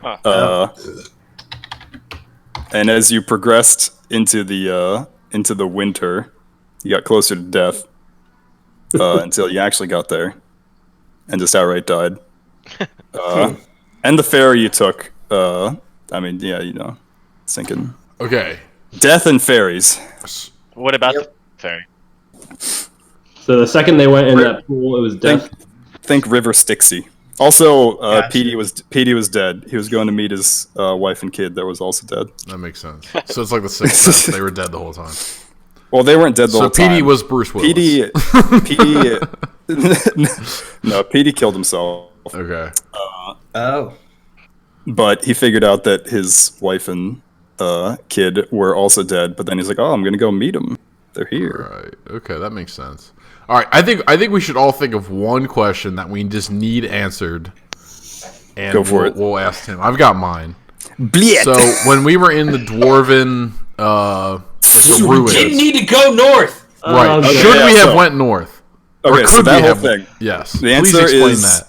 And as you progressed into the winter, you got closer to death until you actually got there, and just outright died. And the ferry you took. I mean, yeah, you know, sinking. Okay. Death and fairies. What about the ferry? So the second they went in that pool, it was death. Think River Styxy. Also, Petey was dead. He was going to meet his wife and kid that was also dead. That makes sense. So it's like the Sixth Sense. They were dead the whole time. Well, they weren't dead the So whole time. Petey was Bruce Willis. Petey, no, Petey killed himself. Okay. Oh. But he figured out that his wife and kid were also dead. But then he's like, "Oh, I'm gonna go meet them. They're here." Right. Okay, that makes sense. All right. I think we should all think of one question that we just need answered, and Go for it. We'll ask him. I've got mine. Blech. So when we were in the dwarven the ruins, Didn't need to go north. right? Okay, Should we have so- went north? Or Okay, could so that we whole have? thing. Yes. The Please answer explain is that.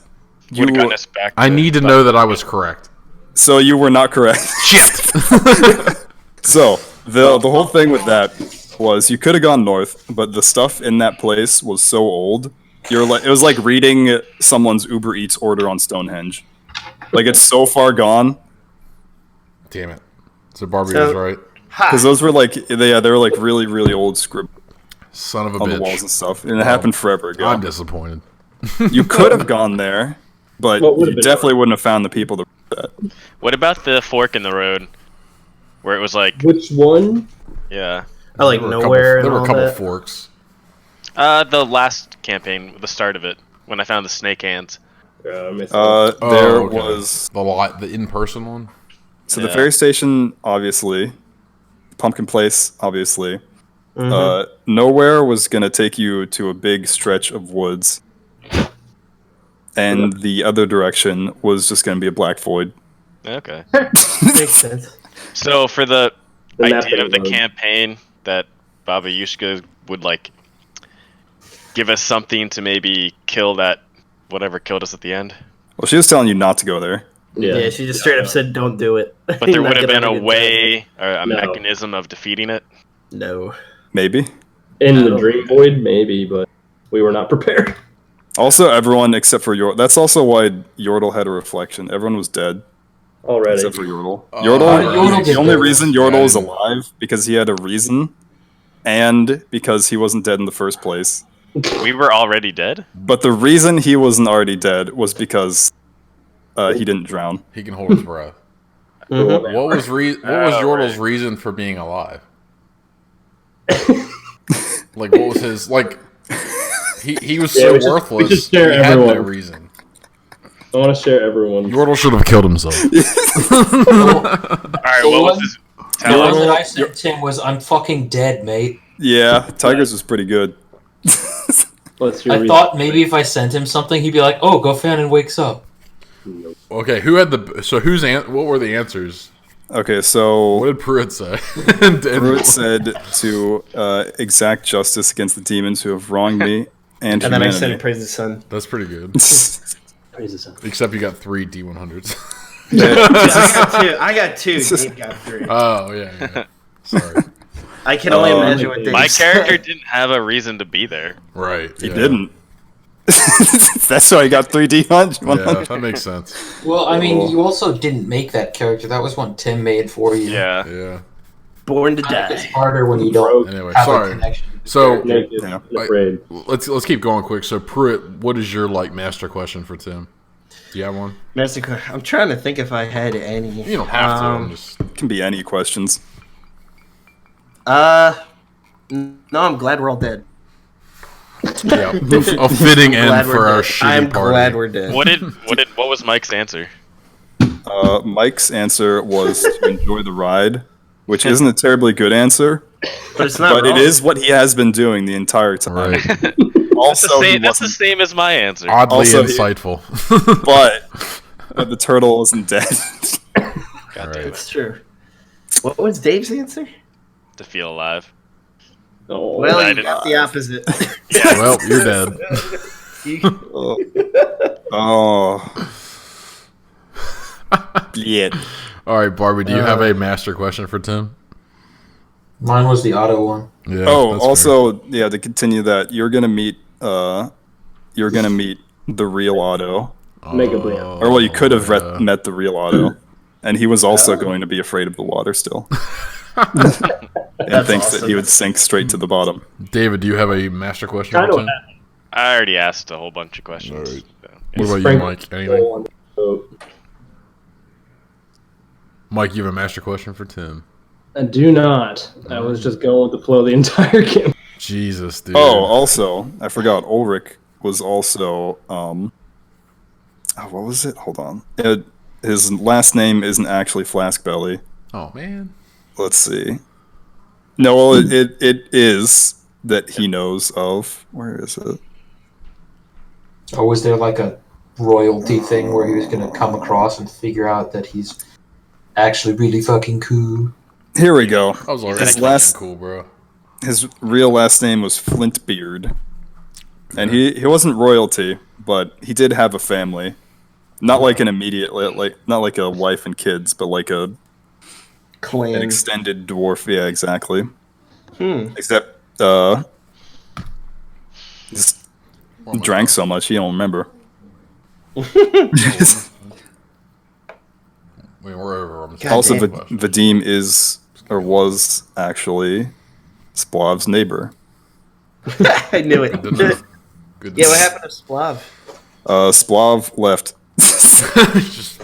Would have gotten You, us back. I need to know that I was correct. so you were not correct. Shit. So the whole thing with that was you could have gone north, but the stuff in that place was so old. You're like it was like reading someone's Uber Eats order on Stonehenge. Like it's so far gone Damn it. So Barbie So- was right. because those were like they were like really really old script Son of a on the walls bitch. and stuff, and it happened forever ago. I'm disappointed. You could have gone there, but What would've you been definitely wouldn't have found the people to that. What about the fork in the road, where it was like, Which one? yeah, I like There were a nowhere couple, there and were a all couple that. forks. the last campaign, the start of it, when I found the snake hands. There Oh, okay. was the in-person one. so the Yeah. ferry station, obviously, Pumpkin Place, obviously. Mm-hmm. Nowhere was gonna take you to a big stretch of woods, and the other direction was just gonna be a black void. Okay. Makes sense. So for the The idea mapping of the mode. campaign that Baba Yushka would like give us something to maybe kill that whatever killed us at the end. Well, she was telling you not to go there. Yeah, she just straight up said, "Don't do it." But there would have been a way or a No. mechanism of defeating it. No. Maybe. In the Dream Void, maybe, but we were not prepared. Also, everyone except for Yordle. That's also why Yordle had a reflection. Everyone was dead Already. except for Yordle. Yordle Yordle. The did only go. reason Yordle is Yeah. alive because he had a reason, and because he wasn't dead in the first place. We were already dead. But the reason he wasn't already dead was because he didn't drown. He can hold his breath. Mhm. What was Yordle's reason for being alive? Like, what was his like? He was Yeah, so we should worthless. share He had no everyone. reason. I want to share everyone's. Yordle should have killed himself. All right, what was his The one talent? that I sent him was, "I'm fucking dead, mate." Yeah, Tigers was pretty good. Let's hear I reason. thought maybe if I sent him something, he'd be like, "Oh, Gofanon wakes up." Okay, who had the? So what were the answers? Okay, What so did Pruitt say? Pruitt said to exact justice against the demons who have wronged me and And then I humanity. said, "Praise the sun." That's pretty good. Praise the sun. Except you got 3 D100s. I got two. Dave got three. Oh yeah. Sorry. I can only Oh, imagine what Dave My said. character didn't have a reason to be there. Right. He didn't. That's why he got 3D Yeah, 100. that makes sense. Well, I mean, you also didn't make that character. That was one Tim made for you. Yeah. Yeah. Born to It's die. harder when you don't Anyway, have a sorry. connection. So Naked Yeah. and afraid. let's keep going quick. So Pruitt, what is your like master question for Tim? Do you have one? Master, I'm trying to think if I had any. You don't have to. I'm just Can be any questions. No, I'm glad we're all dead. yeah, a fitting end Glad for we're our dead. shitty I'm party. glad we're dead. What was Mike's answer? Mike's answer was to enjoy the ride, which isn't a terribly good answer, But it's not but wrong. it is what he has been doing the entire time. Right. Also, he That's the wasn't, same as my answer. Oddly Also, insightful. but the turtle wasn't dead. God damn it. It's true. What was Dave's answer? To feel alive. Oh, Well, I you didn't- got the opposite. Well, you're dead. Oh. Yeah. All right, Barbie, do you have a master question for Tim? Mine was the auto one. Yeah. Oh, that's also, yeah, to continue that, you're gonna meet the real Otto. Mega Brian. Or well, you could have yeah. met the real Otto, and he was also going to be afraid of the water still, and thinks that he would sink straight to the bottom. David, do you have a master question Kind for of Tim? I already asked a whole bunch of questions. Alright. So, What about you, Sprinkle Mike? Anything? on the boat. Mike, you have a master question for Tim? I do not. I was just going with the flow the entire game. Jesus, dude. Oh, also, I forgot. Ulrich was also what was it? Hold on. His last name isn't actually Flaskbelly. Oh, man. Let's see. No, well, it is that he knows of. Where is it? Or was there like a royalty thing where he was going to come across and figure out that he's actually really fucking cool. Here we go. I was already His last, cool, bro. his real last name was Flintbeard, and he wasn't royalty, but he did have a family. Not like an immediate, not like a wife and kids, but like an Clan. extended dwarf. Yeah, exactly. Except, just drank so much he don't remember. We're over. Also, Vadim is or was actually Splav's neighbor. I knew it. Good enough. Good Yeah, what enough. happened to Splav? Splav left. Just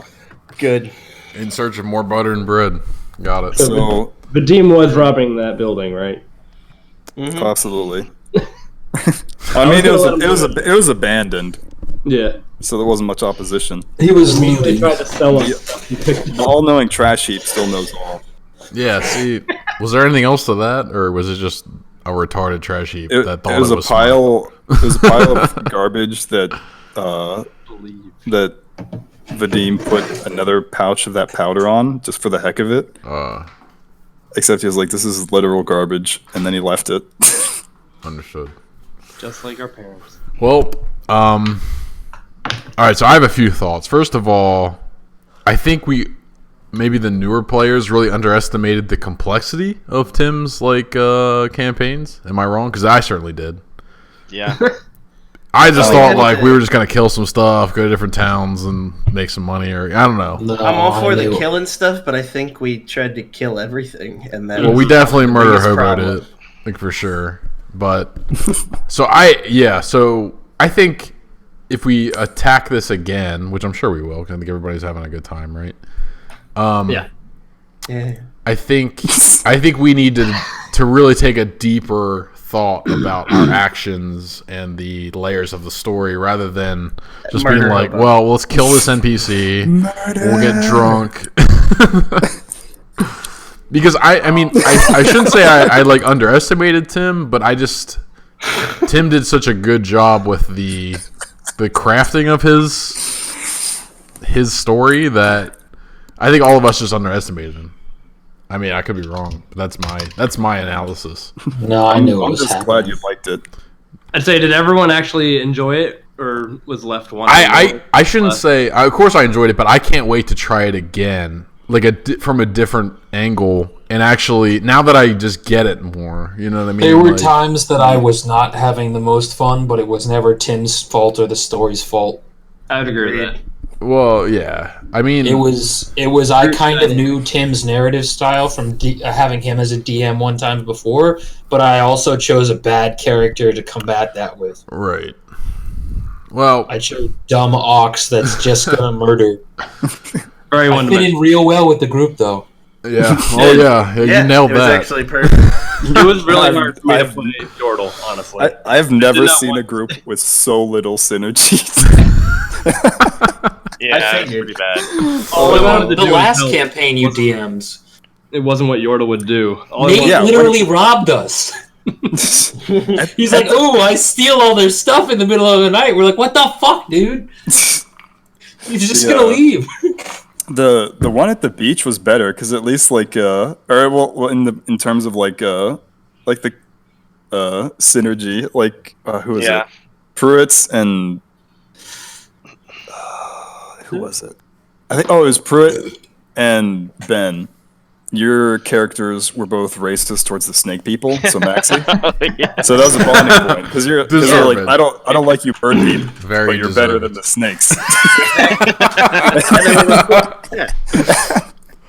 Good. in search of more butter and bread. Got it. So, Vadim was robbing that building, right? absolutely. I mean, it was abandoned, Yeah. so there wasn't much opposition. He was They looting. tried to sell us stuff. He picked it The up. all-knowing trash heap still knows all. Yeah. See, was there anything else to that, or was it just a retarded trash heap It, that thought it was a smart? pile. It was a pile of garbage that that Vadim put another pouch of that powder on just for the heck of it. Except he was like, "This is literal garbage," and then he left it. Understood. Just like our parents. Well, all right. So I have a few thoughts. First of all, I think maybe the newer players really underestimated the complexity of Tim's campaigns. Am I wrong? Because I certainly did. Yeah. I just thought yeah. we were just gonna kill some stuff, go to different towns, and make some money, or I don't know. No, I'm all for I the knew- killing stuff, but I think we tried to kill everything, and that. Well, we was definitely the murder biggest hoboed problem. it, like for sure. But so I think if we attack this again, which I'm sure we will, because I think everybody's having a good time, right? Yeah. Yeah. I think we need to really take a deeper thought about our actions and the layers of the story, rather than just being Murder like, hobo. well, let's kill this NPC, we'll get drunk. Because I mean I shouldn't say I underestimated Tim, but Tim did such a good job with the crafting of his story that I think all of us just underestimated him. I mean, I could be wrong, but that's my analysis. No, I knew it I'm was just happening. glad you liked it. I'd say, did everyone actually enjoy it, or was left wanting? I shouldn't say. Of course, I enjoyed it, but I can't wait to try it again, from a different angle. And actually, now that I just get it more, you know what I mean? There were times that I was not having the most fun, but it was never Tim's fault or the story's fault. I'd agree with that. Well, yeah. I mean, It was. I kind of knew Tim's narrative style from having him as a DM one time before, but I also chose a bad character to combat that with. right. Well, I chose dumb ox that's just gonna murder. Very I one fit in real well with the group, though. yeah. Oh, yeah. Yeah, You nailed it was that. actually perfect. It was really I've- hard for me to I've- play Yordle, honestly. I've did never not seen want a group with so little synergy. Yeah, it's figured. pretty bad. All I wanted to The do last was help. campaign you DMs, It wasn't what Yordle would do. All I Nate wanted- Yeah, literally robbed us. He's like, "Oh, I steal all their stuff in the middle of the night." We're like, "What the fuck, dude? You're just gonna leave?" The one at the beach was better because at least in terms of the synergy, who was Yeah. it? Pruitt's and who was it? I think it was Pruitt and Ben. Your characters were both racist towards the snake people, so Maxie. Yeah. So that was a bonding point because you're like, Deserved. I don't like you bird people, Very but you're better deserved. than the snakes.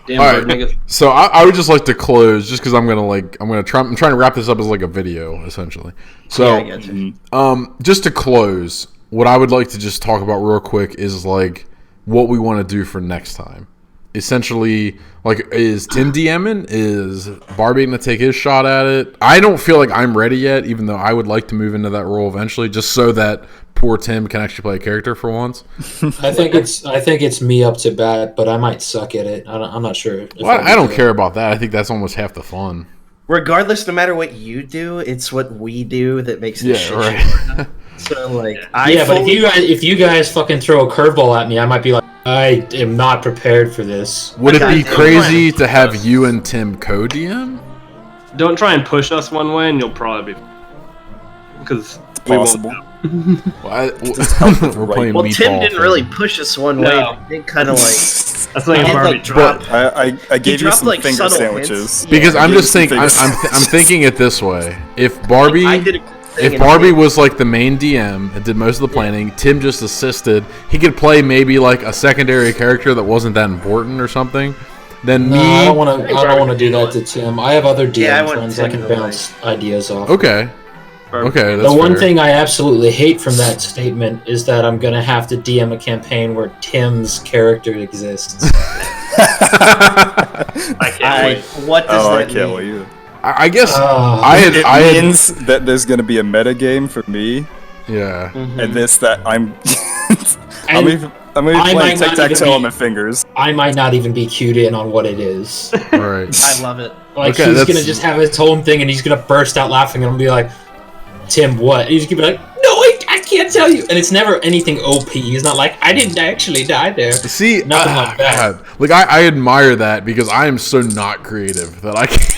Damn All bird right. niggas. So I would just like to close, just because I'm trying to wrap this up as like a video, essentially. So Yeah, I got you. just to close, what I would like to just talk about real quick is like what we want to do for next time. Essentially, like, is Tim DMing? Is Barbie going to take his shot at it? I don't feel like I'm ready yet, even though I would like to move into that role eventually, just so that poor Tim can actually play a character for once. I think it's me up to bat, but I might suck at it. I'm not sure. if Well, I'll I don't do it. care about that. I think that's almost half the fun. Regardless, no matter what you do, it's what we do that makes the Yeah, shit. right. So like, But if you guys fucking throw a curveball at me, I might be like, I am not prepared for this. Would it be Goddamn crazy to have you and Tim co-DM? Don't try and push us one way, and you'll probably be because we won't. Possible. Well, we're playing Well, meatball. Tim didn't really push us one way. No. But it kind of like That's like he a did, Barbie like, drop. drop. I gave you dropped, some like, finger subtle sandwiches. hints. Because Yeah, I'm gave just you thinking, some I'm thinking it this way. If Barbie, I did a thing if and Barbie he- was like the main DM and did most of the planning, Tim just assisted. He could play maybe like a secondary character that wasn't that important or something. Then No, me. I don't want to do that to Tim. I have other DM Yeah, I want friends Tim I can to bounce ideas off. Okay. Okay, that's The one fair. thing I absolutely hate from that statement is that I'm gonna have to DM a campaign where Tim's character exists. I can't wait. What does Oh, I that can't mean? wait. I guess Ah. It means that there's going to be a meta game for me, yeah. and this that I'm. And I'm going to I be might playing not tic tac even toe be- on my fingers. I might not even be cued in on what it is. Right. I love it. Like Okay, he's that's- gonna just have his whole thing and he's gonna burst out laughing and I'll be like, Tim, what? And he's gonna be like, no, I can't tell you. And it's never anything OP. He's not like, I didn't actually die there. See, Nothing like that. God. Like I admire that because I am so not creative that I can't.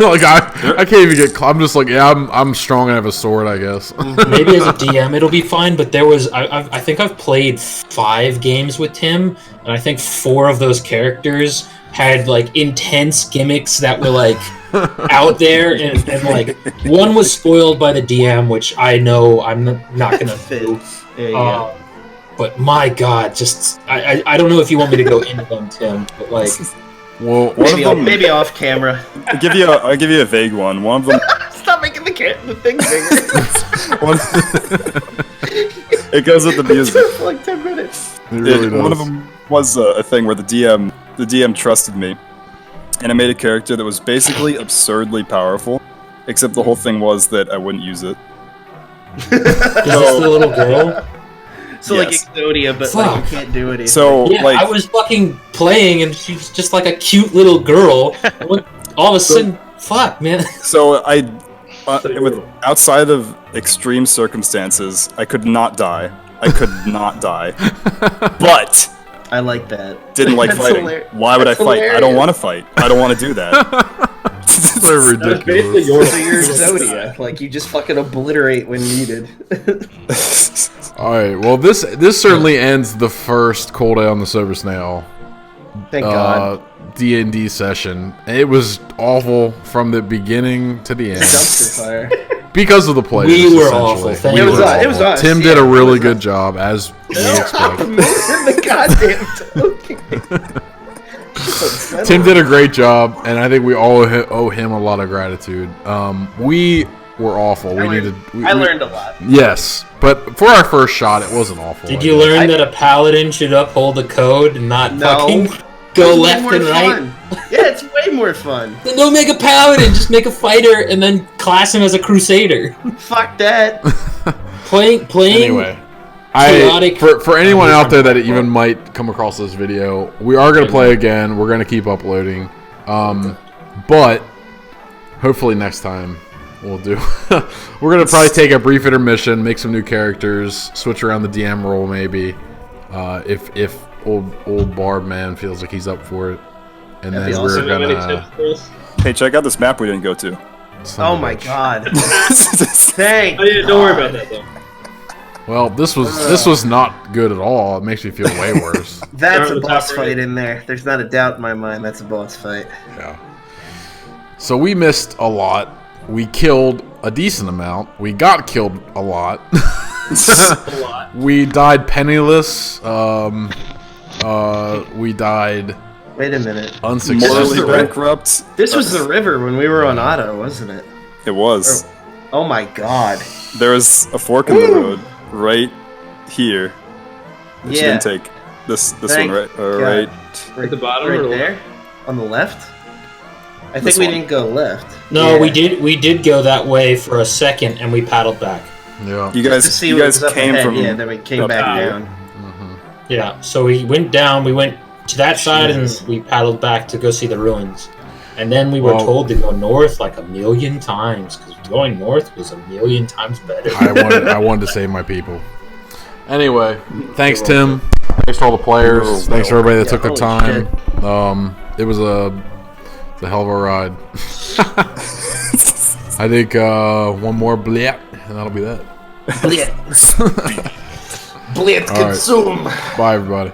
Like I can't even get. I'm just like, yeah, I'm strong and have a sword, I guess. Maybe as a DM it'll be fine, but there was I think I've played 5 games with Tim, and I think 4 of those characters had like intense gimmicks that were like out there, and like one was spoiled by the DM, which I know I'm not gonna do. There you go. But my God, just I don't know if you want me to go into them, Tim, but like Well, Maybe, maybe off camera. I'll give you a vague one. One of them. Stop making the thing bigger. It goes with the music. For like 10 minutes. it really does. One of them was a thing where the DM trusted me, and I made a character that was basically absurdly powerful, except the whole thing was that I wouldn't use it. is this the little girl? So Yes. like Exodia, but like you Fuck. can't do anything. So Yeah, like I was fucking playing and she's just like a cute little girl. And when- all of a sudden, fuck, man. so I with outside of extreme circumstances, I could not die. I could not die. But I like that. didn't like That's fighting. hilar- Why would I that's fight? I don't hilarious. want to fight. I don't want to do that. So ridiculous. So you're Exodia. Like you just fucking obliterate when needed. All right. Well, this certainly ends the first Cold Day on the Silver Snail Thank God. D&D session. It was awful from the beginning to the end Dumpster fire. because of the players. We were essentially. awful. Thank We you. were It was awful. us, Tim yeah, did a it really was good us. job, as we Stop expect. moving the goddamn token. Tim did a great job, and I think we all owe him a lot of gratitude. We were awful. We needed. I learned a lot. Yes, but for our first shot, it wasn't awful. Did I you guess. learn that a paladin should uphold the code and not No. fucking It's go way left more and right? fun. Yeah, it's way more fun. Then don't make a paladin, just make a fighter and then class him as a crusader. Fuck that. Playing Anyway, chaotic- for anyone out there that even might come across this video, we are gonna play again. We're gonna keep uploading, but hopefully next time we'll do. We're gonna probably take a brief intermission, make some new characters, switch around the DM role maybe, if old Barb man feels like he's up for it, and That'd be then awesome. we're Any gonna. tips for us? Hey, check out this map we didn't go to. son Oh of a my bitch. god. Thank Oh, yeah, don't worry about that though. Well, this was not good at all. It makes me feel way worse. That's Start a with the boss top right. fight in there. There's not a doubt in my mind that's a boss fight. Yeah. So we missed a lot. We killed a decent amount. We got killed a lot. A lot. We died penniless. We died Wait a minute. Morally unsuccessfully. bankrupt. This was the river when we were on Otto, wasn't it? It was. Oh my god. There was a fork in the road right here. That you Yeah. didn't take. This Thank one right God. right. At the bottom or Right the there? On the left? I think This we one. didn't go left. No, Yeah. we did go that way for a second and we paddled back. Yeah. You To guys see you what guys was up came ahead, from yeah, then we came up back here. down. Yeah, so we went down, we went to that side and we paddled back to go see the ruins. And then we were Well- told to go north like a million times because going north was a million times better. I wanted to save my people. Anyway, thanks Tim. Thanks to all the players. Thanks to everybody that took the holy time. It was a hell of a ride. I think one more blip, and that'll be that. Blitz All right. consume. Bye, everybody.